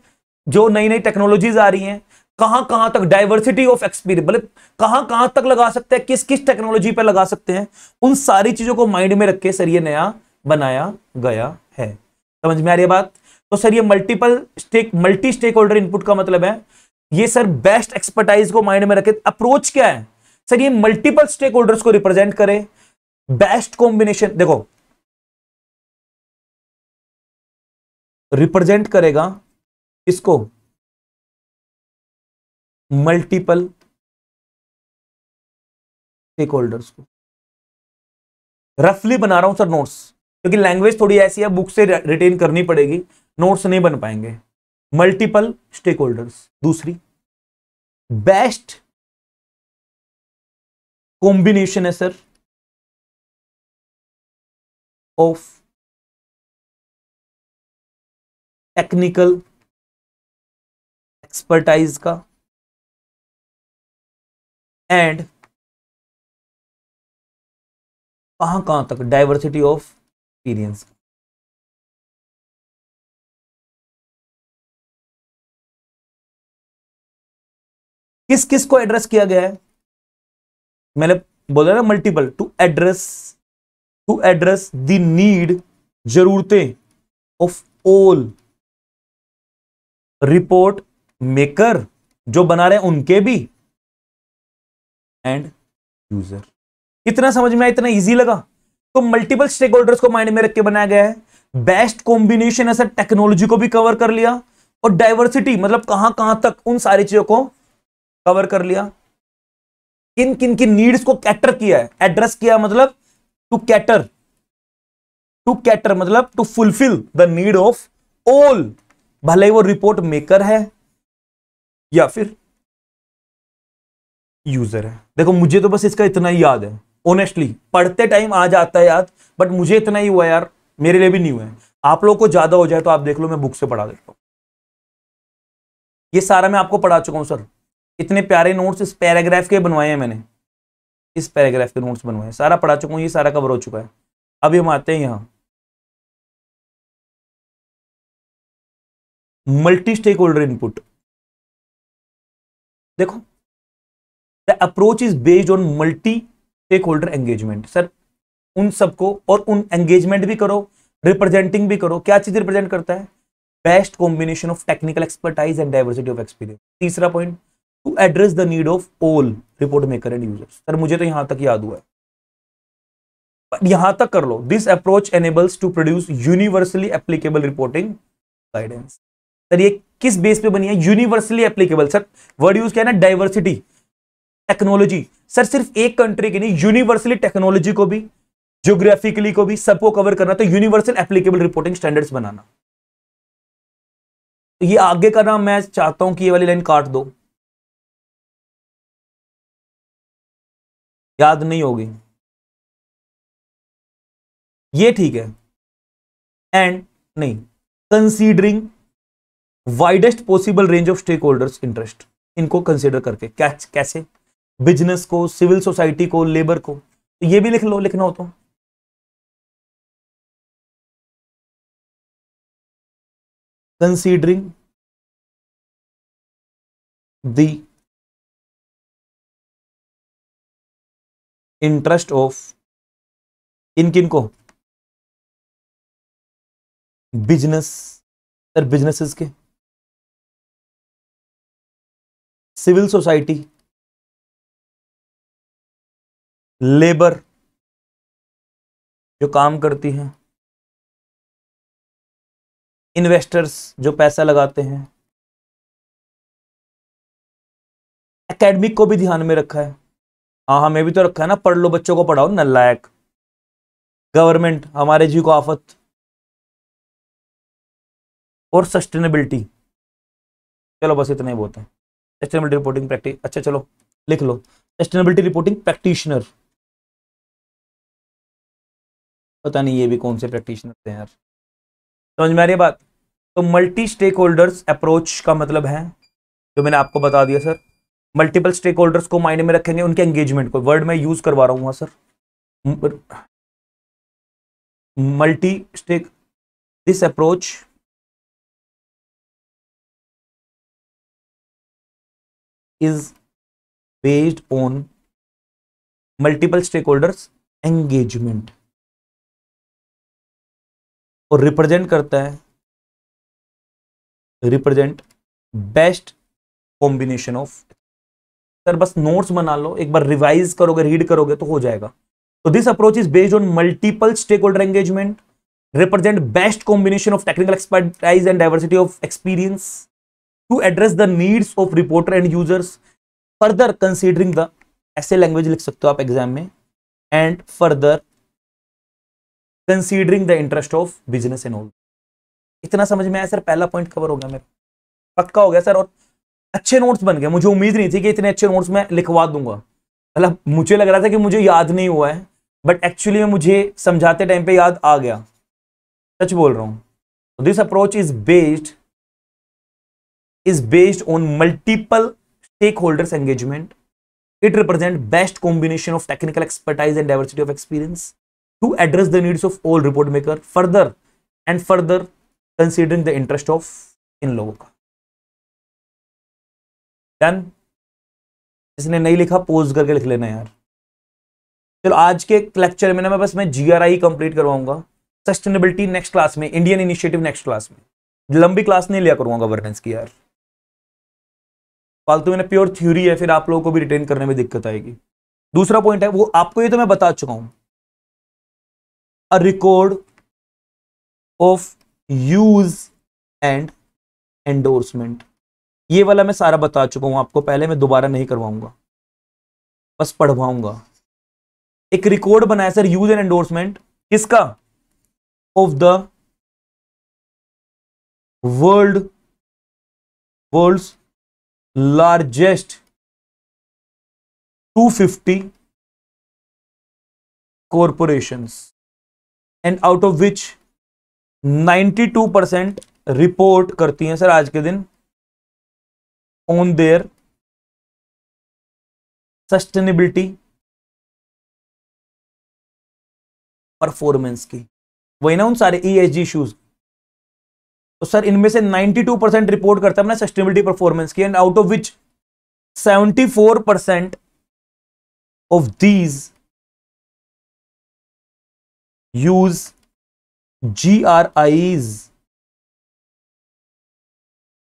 जो नई नई टेक्नोलॉजीज आ रही हैं, कहां तक डाइवर्सिटी ऑफ एक्सपीरियंस, मतलब कहां तक लगा सकते हैं, किस किस टेक्नोलॉजी पर लगा सकते हैं, उन सारी चीजों को माइंड में रख के सर ये नया बनाया गया है। समझ में आ रही है बात? तो सर ये मल्टी स्टेक होल्डर इनपुट का मतलब है ये सर बेस्ट एक्सपर्टाइज को माइंड में रखे। अप्रोच क्या है सर? ये मल्टीपल स्टेक होल्डर्स को रिप्रेजेंट करे, बेस्ट कॉम्बिनेशन, देखो रिप्रेजेंट करेगा इसको मल्टीपल स्टेक होल्डर्स को। रफली बना रहा हूं सर नोट्स, क्योंकि लैंग्वेज थोड़ी ऐसी है, बुक से रिटेन करनी पड़ेगी, नोट्स नहीं बन पाएंगे। Multiple stakeholders. दूसरी बेस्ट कॉम्बिनेशन है सर ऑफ टेक्निकल एक्सपर्टाइज का एंड कहां तक डाइवर्सिटी ऑफ एक्सपीरियंस। किस किस को एड्रेस किया गया है? मैंने बोला ना multiple, to address the need, जरूरतें ऑफ ऑल रिपोर्ट मेकर, जो बना रहे हैं उनके भी, एंड यूजर। कितना समझ में आया? इतना इजी लगा? तो मल्टीपल स्टेक होल्डर्स को माइंड में रख के बनाया गया है, बेस्ट कॉम्बिनेशन है सर, टेक्नोलॉजी को भी कवर कर लिया, और डाइवर्सिटी मतलब कहां तक उन सारी चीजों को कवर कर लिया। किन किन की नीड्स को कैटर किया है, एड्रेस किया, मतलब टू कैटर मतलब to fulfil the need of all, भले ही वो रिपोर्ट मेकर है या फिर यूजर है। देखो मुझे तो बस इसका इतना ही याद है, ऑनेस्टली पढ़ते टाइम आ जाता है याद, बट मुझे इतना ही हुआ यार, मेरे लिए भी नहीं हुआ है। आप लोगों को ज्यादा हो जाए तो आप देख लो, मैं बुक से पढ़ा देता हूं। ये सारा मैं आपको पढ़ा चुका हूं सर, इतने प्यारे नोट्स इस पैराग्राफ के बनवाए हैं मैंने, इस पैराग्राफ के नोट्स बनवाए हैं, सारा पढ़ा चुका हूं, ये सारा कवर हो चुका है। अभी हम आते हैं यहां मल्टी स्टेक होल्डर इनपुट। देखो the approach is based on multi stakeholder engagement. Sir उन सबको, और उन एंगेजमेंट भी करो, रिप्रेजेंटिंग भी करो। क्या चीज रिप्रेजेंट करता है? Best combination of technical expertise and diversity of experience. तीसरा point, to address the need of all report maker and users. Sir मुझे तो यहां तक याद हुआ है, यहां तक कर लो। This approach enables to produce universally applicable reporting guidance. Sir ये किस बेस पे बनी है? Universally applicable. Sir word use किया ना, डाइवर्सिटी, टेक्नोलॉजी। सर सिर्फ एक कंट्री की नहीं, यूनिवर्सली टेक्नोलॉजी को भी, ज्योग्राफिकली को भी, सबको कवर करना, तो यूनिवर्सल एप्लीकेबल रिपोर्टिंग स्टैंडर्ड्स बनाना। ये आगे का नाम मैं चाहता हूं कि ये वाली लाइन काट दो, याद नहीं होगी, ये ठीक है। एंड नहीं, considering widest possible range of stakeholders interest, इनको कंसीडर करके। कैसे? बिजनेस को, सिविल सोसाइटी को, लेबर को। तो ये भी लिख लो, लिखना हो तो। कंसीडरिंग द इंटरेस्ट ऑफ, इन किन को? बिजनेस, सर बिजनेसेस के, सिविल सोसाइटी, लेबर जो काम करती हैं, इन्वेस्टर्स जो पैसा लगाते हैं, एकेडमिक को भी ध्यान में रखा है। हाँ हमें भी तो रखा है ना, पढ़ लो बच्चों को पढ़ाओ नालायक। गवर्नमेंट, हमारे जी को आफत। और सस्टेनेबिलिटी, चलो बस इतना ही बहुत है। सस्टेनेबिलिटी रिपोर्टिंग प्रैक्टिस, अच्छा चलो लिख लो, सस्टेनेबिलिटी रिपोर्टिंग प्रैक्टिशनर। पता नहीं ये भी कौन से प्रैक्टिशनर थे यार, समझ में आ रही है बात? तो मल्टी स्टेक होल्डर्स अप्रोच का मतलब है, जो मैंने आपको बता दिया सर, मल्टीपल स्टेक होल्डर्स को मायने में रखेंगे, उनके एंगेजमेंट को, वर्ड में यूज करवा रहा हूं sir, multi stake, this approach is based on multiple stakeholders engagement और रिप्रेजेंट करता है, represent best combination of. Sir बस नोट्स बना लो, एक बार रिवाइज करोगे, रीड करोगे तो हो जाएगा। तो this approach is based on multiple stakeholder engagement, represent best combination of technical expertise and diversity of experience to address the needs of reporter and users, further considering the, ऐसे language लिख सकते हो आप exam में, and further considering the interest of business and all। इतना समझ में आया सर? पहला पॉइंट कवर हो गया मेरा, पक्का हो गया सर। और अच्छे नोट्स बन गए, मुझे उम्मीद नहीं थी कि इतने अच्छे नोट्स मैं लिखवा दूंगा। मतलब मुझे लग रहा था कि मुझे याद नहीं हुआ है, बट एक्चुअली में मुझे समझाते टाइम पे याद आ गया, सच बोल रहा हूं। This approach is based on multiple stakeholders engagement, it represent best combination of technical expertise and diversity of experience to address the needs of all report maker, further considering the interest of इन लोगों का। Done? इसने नहीं लिखा pose करके लिख लेना यार। चलो आज के लेक्चर में ना मैं GRI कंप्लीट करवाऊंगा, सस्टेनेबिलिटी नेक्स्ट क्लास में, इंडियन इनिशिएटिव नेक्स्ट क्लास में। लंबी क्लास नहीं लिया करूंगा गवर्नेंस की यार, फालतू में प्योर थ्योरी है, फिर आप लोगों को भी रिटेन करने में दिक्कत आएगी। दूसरा पॉइंट है वो आपको, ये तो मैं बता चुका हूं, अ record of use and endorsement. ये वाला मैं सारा बता चुका हूं आपको पहले, मैं दोबारा नहीं करवाऊंगा, बस पढ़वाऊंगा। एक रिकॉर्ड बनाया सर, यूज एंड एंडोर्समेंट, किसका? Of the world's largest 250 corporations, and out of which 92% report करती हैं सर आज के दिन ऑन देयर सस्टेनेबिलिटी परफॉर्मेंस की, वही ना उन सारे ESG इश्यूज। तो सर इनमें से 92% रिपोर्ट करता है अपना सस्टेनेबिलिटी परफॉर्मेंस की, and out of which 74% of these use GRI's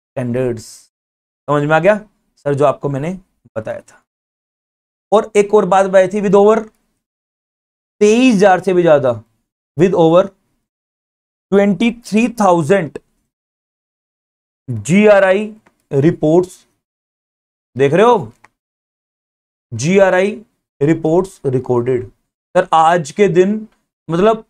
standards. समझ में आ गया सर जो आपको मैंने बताया था। और एक और बात बताई थी, विद ओवर 23,000 से भी ज्यादा, विद ओवर 23,000 GRI रिपोर्ट्स, देख रहे हो, GRI रिपोर्ट्स रिकॉर्डेड। सर आज के दिन मतलब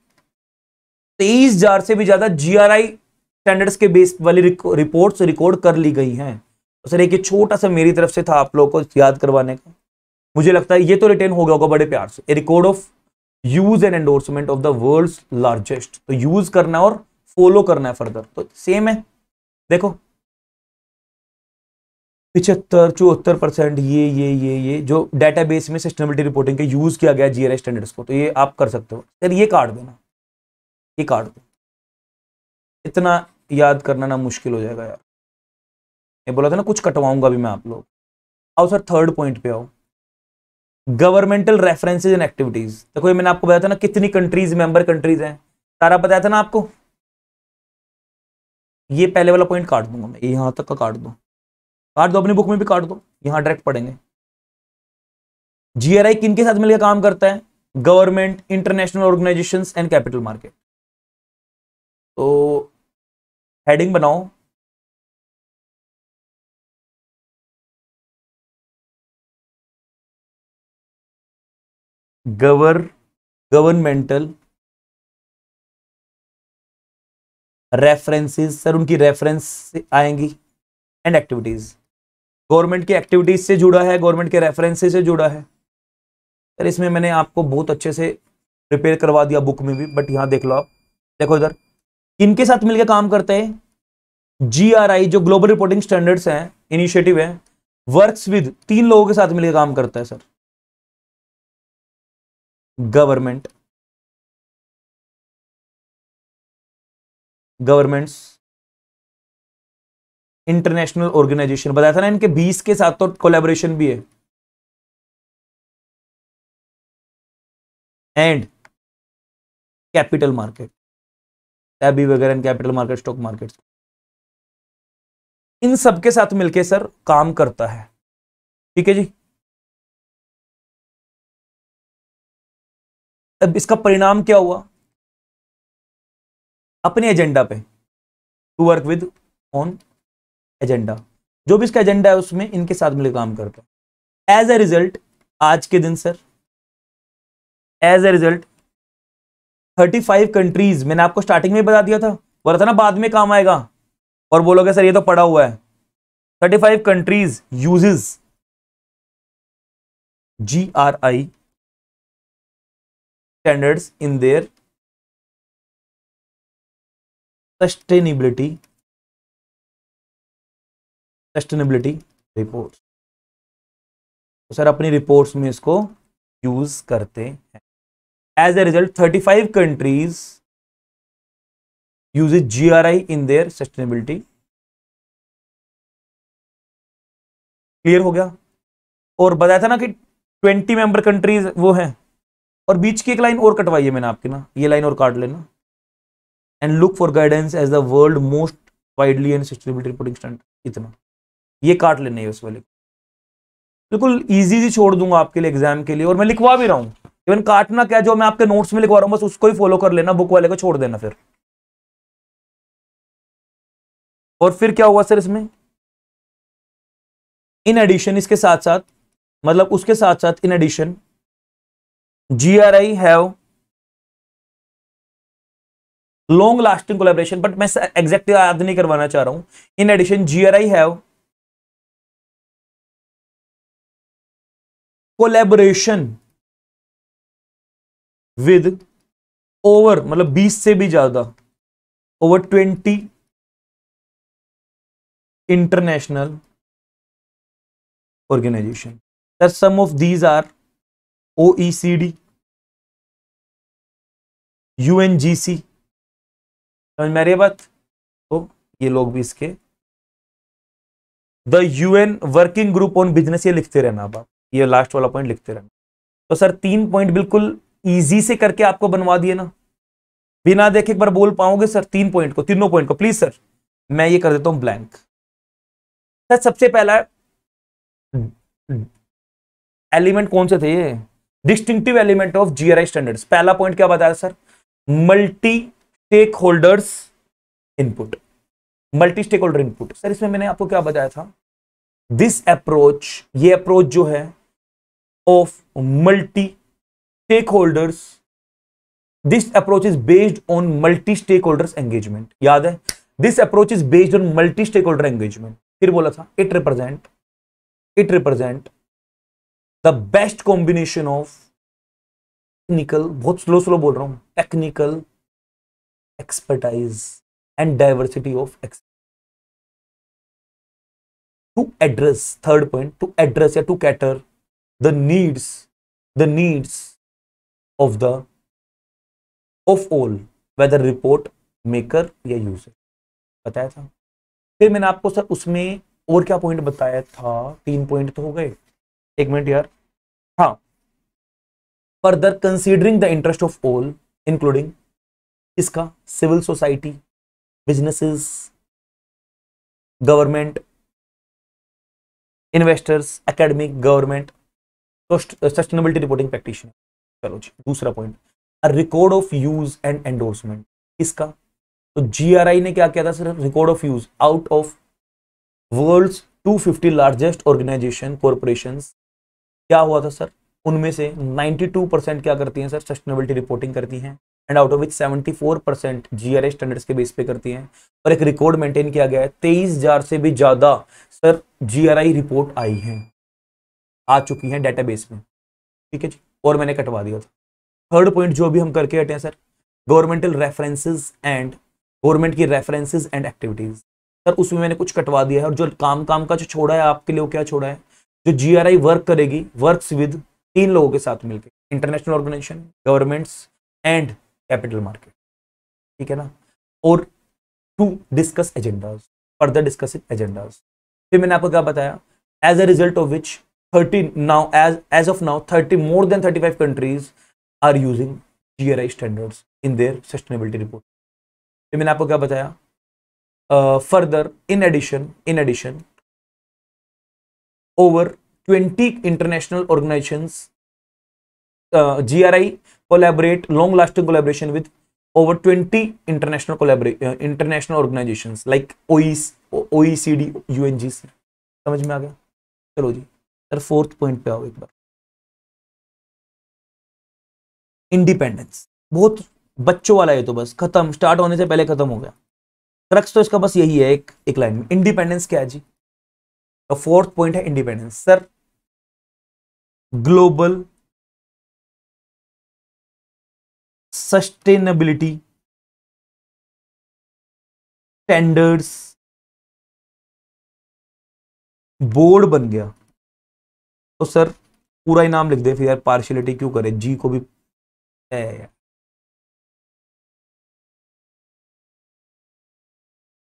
23,000 से भी ज्यादा GRI स्टैंडर्ड्स के बेस वाली रिपोर्ट्स रिकॉर्ड कर ली गई हैं। तो सर एक छोटा सा मेरी तरफ से था आप लोगों को याद करवाने का, मुझे लगता है ये तो रिटेन हो गया होगा बड़े प्यार से। A record of use and endorsement of the world's largest, तो यूज करना है और फॉलो करना है फर्दर, तो सेम है। देखो 75-74% ये जो डेटाबेस में सस्टेनेबिलिटी रिपोर्टिंग के यूज किया गया जीआरआई स्टैंडर्ड्स को, तो ये आप कर सकते हो सर। ये काट देना, ये काट दो, इतना याद करना ना मुश्किल हो जाएगा यार। ये बोला था ना कुछ कटवाऊंगा भी मैं आप लोग। आओ सर थर्ड पॉइंट पे आओ, गवर्नमेंटल रेफरेंसेज एंड एक्टिविटीज। देखो ये मैंने आपको बताया था ना कितनी कंट्रीज मेंबर कंट्रीज हैं, सारा बताया था ना आपको। ये पहले वाला पॉइंट काट दूंगा मैं, यहां तक का काट दो, काट दो, अपनी बुक में भी काट दो, यहां डायरेक्ट पढ़ेंगे। जीआरआई किन के साथ मिलकर काम करता है? Government, international organisations and capital market. तो हेडिंग बनाओ, गवर्नमेंटल रेफरेंसेस, सर उनकी रेफरेंस आएंगी, एंड एक्टिविटीज, गवर्नमेंट की एक्टिविटीज से जुड़ा है, गवर्नमेंट के रेफरेंसेस से जुड़ा है। सर इसमें मैंने आपको बहुत अच्छे से प्रिपेयर करवा दिया बुक में भी, बट यहां देख लो आप, देखो इधर किनके साथ मिलकर काम करते हैं? जीआरआई जो ग्लोबल रिपोर्टिंग स्टैंडर्ड्स हैं, इनिशिएटिव है, वर्क्स विद, 3 लोगों के साथ मिलकर काम करता है सर। गवर्नमेंट्स, इंटरनेशनल ऑर्गेनाइजेशन, बताया था ना इनके 20 के साथ तो कोलैबोरेशन भी है, एंड कैपिटल मार्केट, टैबी वगैरह and capital market, stock market, इन सबके साथ मिलके सर काम करता है। ठीक है जी। अब इसका परिणाम क्या हुआ? अपने एजेंडा पे, to work with on agenda, जो भी इसका एजेंडा है उसमें इनके साथ मिलकर काम करता है। एज ए रिजल्ट, आज के दिन sir, as a result 35 countries, मैंने आपको स्टार्टिंग में बता दिया था, बोला था ना बाद में काम आएगा, और बोलोगे सर ये तो पड़ा हुआ है। 35 countries uses GRI standards in their sustainability reports. तो सर अपनी रिपोर्ट्स में इसको यूज करते हैं। As a result 35 countries use GRI in their sustainability. Clear हो गया? और बताया था ना कि 20 मेंबर कंट्रीज वो हैं, और बीच की एक लाइन और कटवाई है मैंने आपकी ना, ये लाइन और काट लेना। And look for guidance as the world most widely and sustainability reporting standard, इतना ये काट लेने है उस वाले। बिल्कुल इजी सी छोड़ दूंगा आपके लिए एग्जाम के लिए, और मैं लिखवा भी रहा हूं, इवन काटना क्या, जो मैं आपके नोट्स में लिखवा रहा हूं बस उसको ही फॉलो कर लेना, बुक वाले को छोड़ देना फिर। और फिर क्या हुआ सर इसमें? इन एडिशन, इसके साथ साथ, मतलब उसके साथ साथ in addition, GRI have long lasting collaboration, but मैं एग्जैक्टली याद नहीं करवाना चाह रहा हूं। In addition GRI have collaboration with over, मतलब 20 से भी ज्यादा, over 20 international organization. That some of these are OECD, UNGC, समझ में आ रही है बात? तो ये लोग भी इसके, the UN working group on business, ये लिखते रहना आप, ये लास्ट वाला पॉइंट लिखते रहना। तो सर 3 पॉइंट बिल्कुल इजी से करके आपको बनवा दिए ना, बिना देखे एक बार बोल पाओगे सर 3 पॉइंट को, तीनों पॉइंट को? प्लीज सर मैं ये कर देता हूं ब्लैंक। सर सबसे पहला एलिमेंट कौन से थे ये? Distinctive element of GRI standards. पहला पॉइंट क्या बताया sir? Multi stakeholders input, multi stakeholder input. Sir इसमें मैंने आपको क्या बताया था? दिस अप्रोच, ये अप्रोच जो है of multi stakeholders, this approach is based on multi stakeholders engagement. याद है? This approach is based on multi stakeholder engagement. फिर बोला था it represent the the best combination of technical, बहुत slow slow बोल रहा हूं, technical expertise and diversity of to address, third point, to address या to cater the needs of all whether report maker या user, बताया था। फिर मैंने आपको सर उसमें और क्या पॉइंट बताया था, 3 पॉइंट तो हो गए, 1 मिनट यार, हाँ, further considering the interest of all including इसका civil society, businesses, government, investors, academic, government, sustainability reporting practitioner. चलो जी, दूसरा point, a record of use and endorsement, इसका तो जीआरआई ने क्या किया था sir, record of use out of world's 250 largest organisation corporations, क्या हुआ था सर, उनमें से 92% क्या करती हैं सर, सस्टेनेबिलिटी रिपोर्टिंग करती हैं, and out of which 74% GRI standards के बेस पे करती हैं। और एक रिकॉर्ड मेंटेन किया गया है, 23,000 से भी ज्यादा सर जीआरआई रिपोर्ट आई हैं, आ चुकी हैं डेटाबेस में, ठीक है जी, और मैंने कटवा दिया था। थर्ड पॉइंट जो अभी हम करके हटे हैं sir, governmental references and, government की रेफरेंसेस एंड एक्टिविटीज, सर उसमें मैंने कुछ कटवा दिया है, और जो काम का जो छोड़ा है आपके लिए वो क्या छोड़ा है, जो जीआरआई वर्क करेगी, वर्क्स विद 3 लोगों के साथ मिलकर, international organisation, governments and capital market, ठीक है ना, और to discuss agendas, further discussing agendas. फिर मैंने आपको क्या बताया, as a result of which 30 now as of now 30 more than 35 countries are using GRI standards in their sustainability report. फिर मैंने आपको क्या बताया, further in addition over 20 international organisations, GRI collaborate long lasting collaboration with over 20 international organizations like OECD, UNGC, समझ में आ गया। चलो जी sir, 4th point पे आओ एक बार, इंडिपेंडेंस, बहुत बच्चों वाला है, तो बस खत्म, स्टार्ट होने से पहले खत्म हो गया, क्रक्स तो इसका बस यही है, एक लाइन में, इंडिपेंडेंस क्या है जी, तो 4th पॉइंट है independence. Sir global sustainability standards board बन गया, तो सर पूरा ही नाम लिख दे, फिर यार पार्शियलिटी क्यों करे, जी को भी है यार।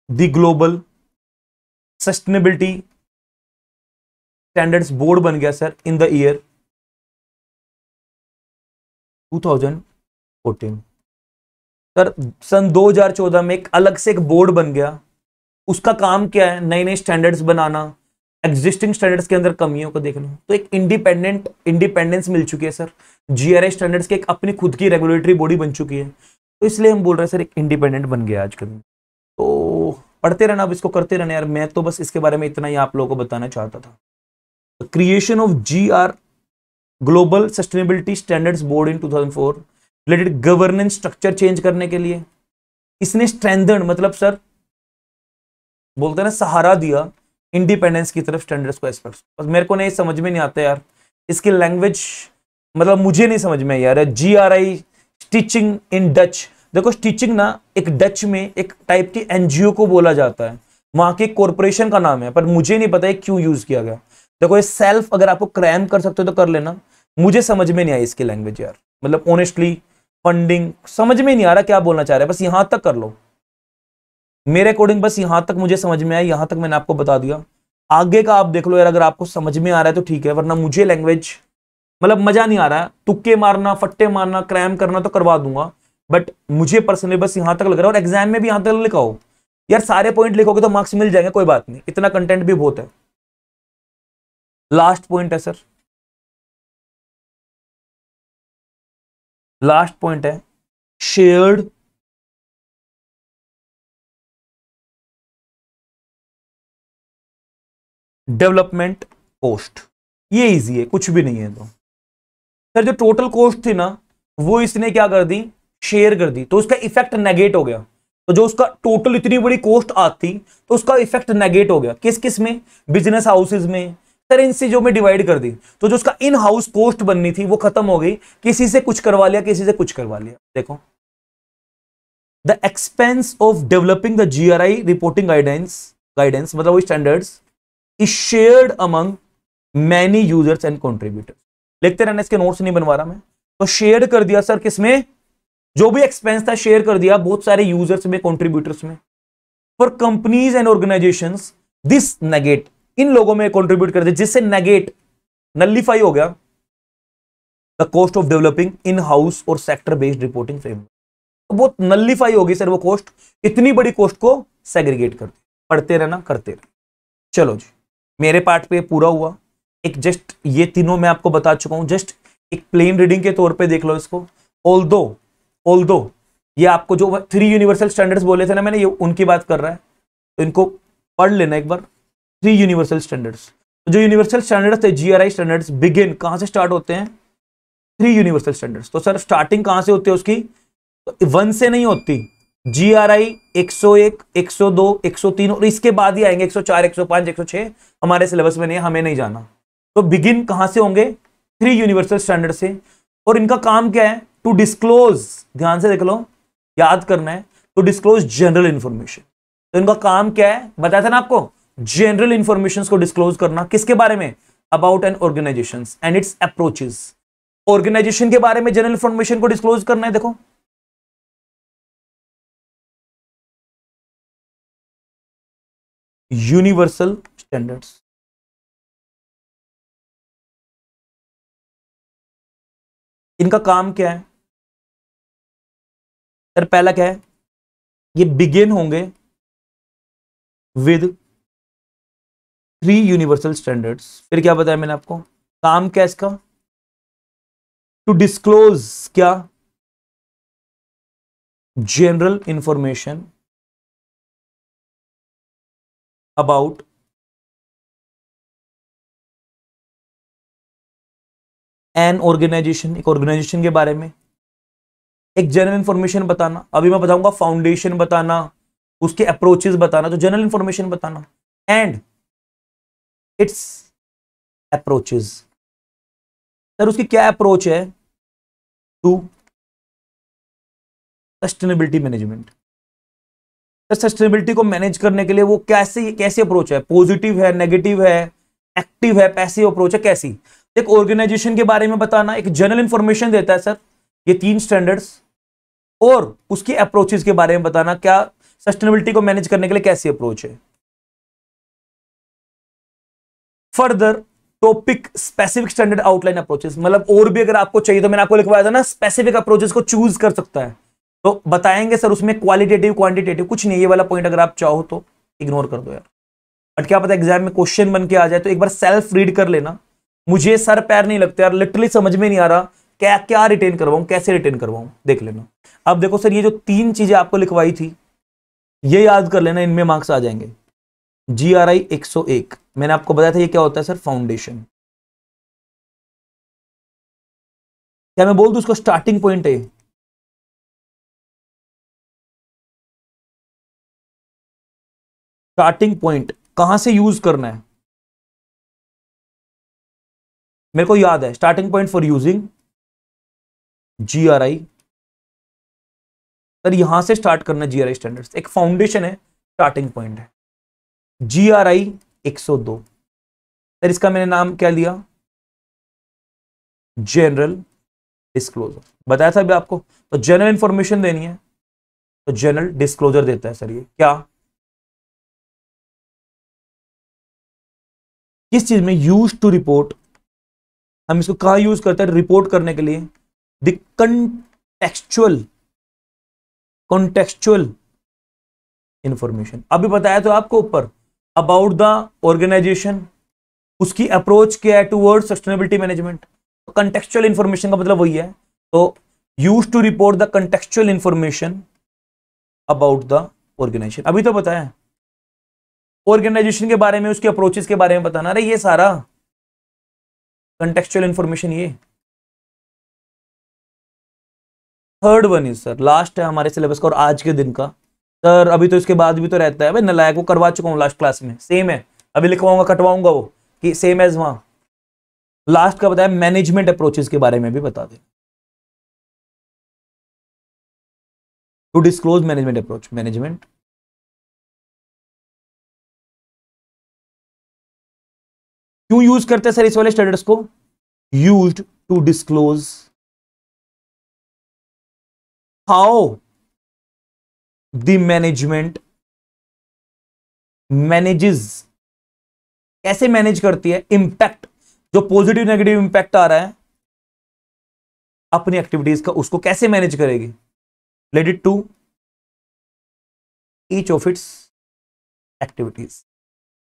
The global sustainability standards board बन गया sir in the year 2014। Sir सन 2014 में एक अलग से एक बोर्ड बन गया, उसका काम क्या है, नए नए स्टैंडर्ड्स बनाना, एग्जिस्टिंग स्टैंडर्ड्स के अंदर कमियों को देखना। तो एक इंडिपेंडेंस मिल चुकी है सर, जीआरआई स्टैंडर्ड्स की एक अपनी खुद की रेगुलेटरी बॉडी बन चुकी है, तो इसलिए हम बोल रहे हैं सर एक इंडिपेंडेंट बन गया आजकल। तो पढ़ते रहना, अब इसको करते रहना यार, मैं तो बस इसके बारे में इतना ही आप लोगों को बताना चाहता था। Creation of GR global sustainability standards board in 2004 related governance structure change करने के लिए इसने स्ट्रेंथन, मतलब सर बोलते हैं ना, सहारा दिया इंडिपेंडेंस की तरफ स्टैंडर्ड्स को एक्सपर्ट्स। बस मेरे को नहीं समझ में नहीं आता यार इसकी लैंग्वेज, मतलब मुझे नहीं समझ में यार। GRI स्टिचिंग इन डच, देखो स्टिचिंग ना एक डच में एक टाइप की एनजीओ को बोला जाता है, वहां के कॉर्पोरेशन का नाम है, पर मुझे नहीं पता है क्यों यूज किया गया। देखो ये सेल्फ अगर आपको क्रैम कर सकते हो तो कर लेना, मुझे समझ में नहीं आई इसकी लैंग्वेज यार, मतलब ऑनेस्टली फंडिंग समझ में नहीं आ रहा क्या बोलना चाह रहे हैं, बस यहां तक कर लो मेरे अकॉर्डिंग, बस यहां तक मुझे समझ में आया, यहां तक मैंने आपको बता दिया। आगे का आप देख लो यार, अगर आपको समझ में आ रहा है तो ठीक है, वरना मुझे लैंग्वेज मतलब मजा नहीं आ रहा है। तुक्के मारना, फट्टे मारना, क्रैम करना तो करवा दूंगा, बट मुझे पर्सनली बस यहां तक लग रहा है। और एग्जाम में भी यहां तक लिखाओ यार, सारे पॉइंट लिखोगे तो मार्क्स मिल जाएंगे, कोई बात नहीं, इतना कंटेंट भी बहुत है। लास्ट पॉइंट है सर, लास्ट पॉइंट है शेयर्ड डेवलपमेंट कॉस्ट। ये इजी है, कुछ भी नहीं है। तो सर जो टोटल कॉस्ट थी ना वो इसने क्या कर दी, शेयर कर दी, तो उसका इफेक्ट नेगेट हो गया। तो जो उसका टोटल इतनी बड़ी कॉस्ट आती तो उसका इफेक्ट नेगेट हो गया, किस किस में, बिजनेस हाउसेज में, सर इन चीजों में डिवाइड कर दी, तो जो उसका इन हाउस कॉस्ट बननी थी वो खत्म हो गई, किसी से कुछ करवा लिया, किसी से कुछ करवा लिया। देखो, the expense of developing the GRI reporting guidance मतलब वो standards is shared among many users and contributors. लिखते रहना, इसके नोट्स नहीं बनवा रहा मैं। तो शेयर कर दिया सर किसमें, जो भी एक्सपेंस था शेयर कर दिया बहुत सारे यूजर्स में, कंट्रीब्यूटर्स में। For companies and organisations this negate, इन लोगों में कंट्रीब्यूट कर दिया, जिससे नेगेट नलिफाई हो गया the cost of developing in house और सेक्टर बेस्ड रिपोर्टिंग फ्रेमवर्क। तो बहुत नलिफाई होगी सर वो कॉस्ट, इतनी बड़ी कॉस्ट को सेग्रीगेट कर दिया। पढ़ते रहना, करते रहना। चलो जी, मेरे पार्ट पे पूरा हुआ। एक जस्ट ये तीनों मैं आपको बता चुका हूं, जस्ट एक प्लेन रीडिंग के तौर पे देख लो इसको। ऑल्दो ये आपको जो 3 यूनिवर्सल स्टैंडर्ड्स बोले थे ना मैंने, ये उनकी बात कर रहा है, तो इनको पढ़ लेना एक बार। 3 यूनिवर्सल स्टैंडर्ड्स, तो जो यूनिवर्सल स्टैंडर्ड्स थे GRI स्टैंडर्ड्स, बिगिन कहां से स्टार्ट होते हैं, 3 यूनिवर्सल स्टैंडर्ड्स। तो सर स्टार्टिंग कहां से होती है उसकी, तो 1 से नहीं होती। GRI 101, 102, 103 और इसके बाद ही आएंगे 104, 105, 106। हमारे सिलेबस में नहीं है, हमें नहीं जाना। तो बिगिन कहां से होंगे, 3 यूनिवर्सल स्टैंडर्ड से। और इनका काम क्या है, टू डिस्क्लोज, ध्यान से देख लो, याद करना है, टू डिस्क्लोज जनरल इंफॉर्मेशन। तो इनका काम क्या है, बताया था ना आपको, जनरल इंफॉर्मेशन को डिस्क्लोज करना। किसके बारे में, about an organisation and its approaches. Organisation के बारे में जनरल इंफॉर्मेशन को डिस्क्लोज करना है। देखो, यूनिवर्सल स्टैंडर्ड्स, इनका काम क्या है सर, पहला क्या है, ये बिगिन होंगे विद 3 यूनिवर्सल स्टैंडर्ड्स। फिर क्या बताया मैंने आपको, काम क्या है इसका, टू डिस्क्लोज क्या, general information about an organisation, एक ऑर्गेनाइजेशन के बारे में एक जनरल इंफॉर्मेशन बताना। अभी मैं बताऊंगा फाउंडेशन बताना, उसके अप्रोचेस बताना, तो जनरल इंफॉर्मेशन बताना एंड इट्स अप्रोचेस। सर उसकी क्या अप्रोच है, टू सस्टेनेबिलिटी मैनेजमेंट। सस्टेनेबिलिटी को मैनेज करने के लिए वो कैसे अप्रोच है, पॉजिटिव है, नेगेटिव है, एक्टिव है, पैसिव अप्रोच है, कैसी। एक ऑर्गेनाइजेशन के बारे में बताना, एक जनरल इंफॉर्मेशन देता है सर ये 3 स्टैंडर्ड्स, और उसकी अप्रोचेस के बारे में बताना, क्या सस्टेनेबिलिटी को मैनेज करने के लिए कैसी अप्रोच है। Further topic specific standard outline approaches, मतलब और भी अगर आपको चाहिए तो मैंने आपको लिखवाया था ना, स्पेसिफिक अप्रोचेस को चूज कर सकता है। तो बताएंगे सर उसमें क्वालिटेटिव क्वांटिटेटिव कुछ नहीं, ये वाला पॉइंट अगर आप चाहो तो इग्नोर कर दो यार, बट क्या पता एग्जाम में क्वेश्चन बन के आ जाए। तो एक बार सेल्फ रीड कर लेना। मुझे सर पैर नहीं लगते यार, लिटरली समझ में नहीं आ रहा क्या क्या रिटेन करवाऊं, कैसे रिटेन करवाऊं, देख लेना। अब देखो सर, ये जो 3 चीजें आपको लिखवाई थी ये याद कर लेना, इनमें मार्क्स आ जाएंगे। GRI 101 मैंने आपको बताया था, ये क्या होता है सर, फाउंडेशन। क्या मैं बोल दूं उसको स्टार्टिंग पॉइंट है, स्टार्टिंग पॉइंट कहां से यूज करना है, मेरे को याद है, starting point for using GRI। Sir यहां से स्टार्ट करना GRI स्टैंडर्ड्स, एक फाउंडेशन है, स्टार्टिंग पॉइंट है। GRI 102 सर इसका मैंने नाम क्या लिया, जनरल डिस्क्लोजर, बताया था अभी आपको। तो जनरल इंफॉर्मेशन देनी है तो जनरल डिस्क्लोजर देता है सर। ये क्या, किस चीज में, यूज टू रिपोर्ट, हम इसको कहां यूज करते हैं, रिपोर्ट करने के लिए। द कॉन्टेक्चुअल इंफॉर्मेशन, अभी बताया तो आपको ऊपर, अबाउट द ऑर्गेनाइजेशन, उसकी अप्रोच क्या है toward sustainability management. Contextual information का मतलब वही है। तो use to report the contextual information about the organisation, अभी तो बताया। ऑर्गेनाइजेशन के बारे में, उसके अप्रोचेस के बारे में बताना। अरे ये सारा कॉन्टेक्चुअल इंफॉर्मेशन, ये third one is sir, last है हमारे सिलेबस का और आज के दिन का। सर अभी तो इसके बाद भी तो रहता है, भाई नलायक, वो करवा चुका हूं लास्ट क्लास में, सेम है, अभी लिखवाऊंगा, कटवाऊंगा वो, कि सेम एज वहां लास्ट का बताया, मैनेजमेंट अप्रोचेस के बारे में भी बता दें। To disclose management approach, management क्यों यूज करते हैं सर इस वाले स्टैंडर्ड्स को? Used to disclose how the management manages, कैसे मैनेज करती है इंपैक्ट, जो पॉजिटिव नेगेटिव इंपैक्ट आ रहा है अपनी एक्टिविटीज का, उसको कैसे मैनेज करेगी related to each of its activities.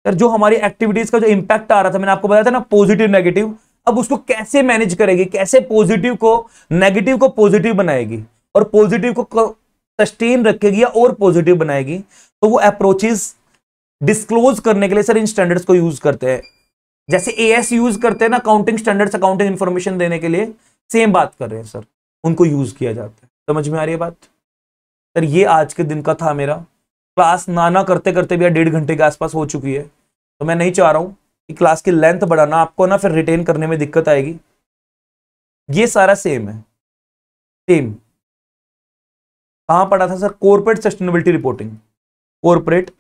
Sir जो हमारी एक्टिविटीज का जो इंपैक्ट आ रहा था, मैंने आपको बताया था ना पॉजिटिव नेगेटिव, अब उसको कैसे मैनेज करेगी, कैसे पॉजिटिव को नेगेटिव को पॉजिटिव बनाएगी और पॉजिटिव को सस्टेन रखेगी या और पॉजिटिव बनाएगी। तो वो अप्रोचेस डिस्क्लोज करने के लिए सर इन स्टैंडर्ड्स को यूज करते हैं। जैसे एएस यूज करते हैं ना अकाउंटिंग स्टैंडर्ड्स, अकाउंटिंग इंफॉर्मेशन देने के लिए, सेम बात कर रहे हैं सर, उनको यूज किया जाता है। समझ में आ रही है बात? सर ये आज के दिन का था मेरा, क्लास ना करते करते भी 1.5 घंटे के आसपास हो चुकी है, तो मैं नहीं चाह रहा हूं कि क्लास की लेंथ बढ़ाना, आपको ना फिर रिटेन करने में दिक्कत आएगी। ये सारा सेम है, सेम कहां पढ़ा था sir? Corporate sustainability reporting, corporate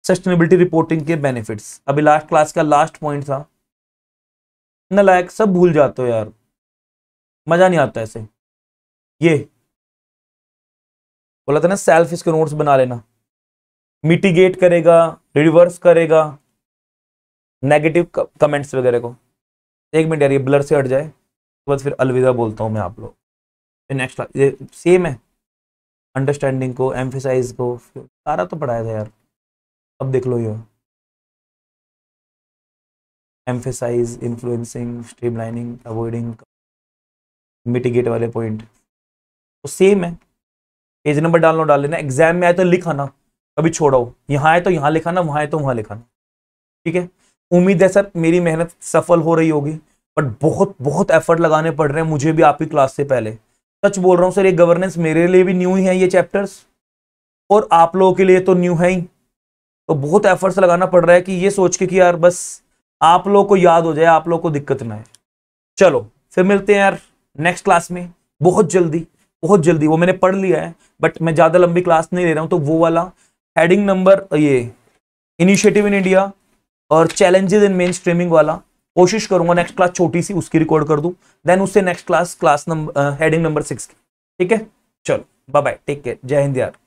sustainability reporting के बेनिफिट्स, अभी लास्ट क्लास का लास्ट पॉइंट था। नालायक सब भूल जाते हो यार, मजा नहीं आता ऐसे। ये बोला था ना सेल्फ इसके नोट्स बना लेना, मिटिगेट करेगा, रिवर्स करेगा नेगेटिव कमेंट्स वगैरह को। एक मिनट यार ये ब्लर से हट जाए, तो बस फिर अलविदा बोलता हूं मैं आप लोग। नेक्स्ट ये सेम है, अंडरस्टैंडिंग को, एम्फेसाइज को, सारा तो पढ़ाया था यार। अब देख लो ये emphasise, influencing, streamlining, avoiding, mitigate वाले पॉइंट तो सेम है। पेज नंबर डाल लेना, एग्जाम में आए तो लिखाना, कभी छोड़ो, यहाँ आए तो यहाँ लिखाना, वहां आए तो वहां लिखाना, ठीक है। उम्मीद है सर मेरी मेहनत सफल हो रही होगी, बट बहुत बहुत एफर्ट लगाने पड़ रहे हैं मुझे भी आपकी क्लास से पहले। सच बोल रहा हूँ सर, ये गवर्नेंस मेरे लिए भी न्यू ही है ये चैप्टर्स, और आप लोगों के लिए तो न्यू है ही, तो बहुत एफर्ट्स लगाना पड़ रहा है कि ये सोच के कि यार बस आप लोगों को याद हो जाए, आप लोगों को दिक्कत ना है। चलो फिर मिलते हैं यार नेक्स्ट क्लास में बहुत जल्दी, बहुत जल्दी। वो मैंने पढ़ लिया है बट मैं ज्यादा लंबी क्लास नहीं ले रहा हूं, तो वो वाला हेडिंग नंबर, ये इनिशिएटिव इन इंडिया और चैलेंजेस इन मेन स्ट्रीमिंग वाला कोशिश करूंगा नेक्स्ट क्लास छोटी सी उसकी रिकॉर्ड कर दूं, देन उससे next class number heading number 6 की, ठीक है। चलो बाय बाय, टेक केयर, जय हिंद यार।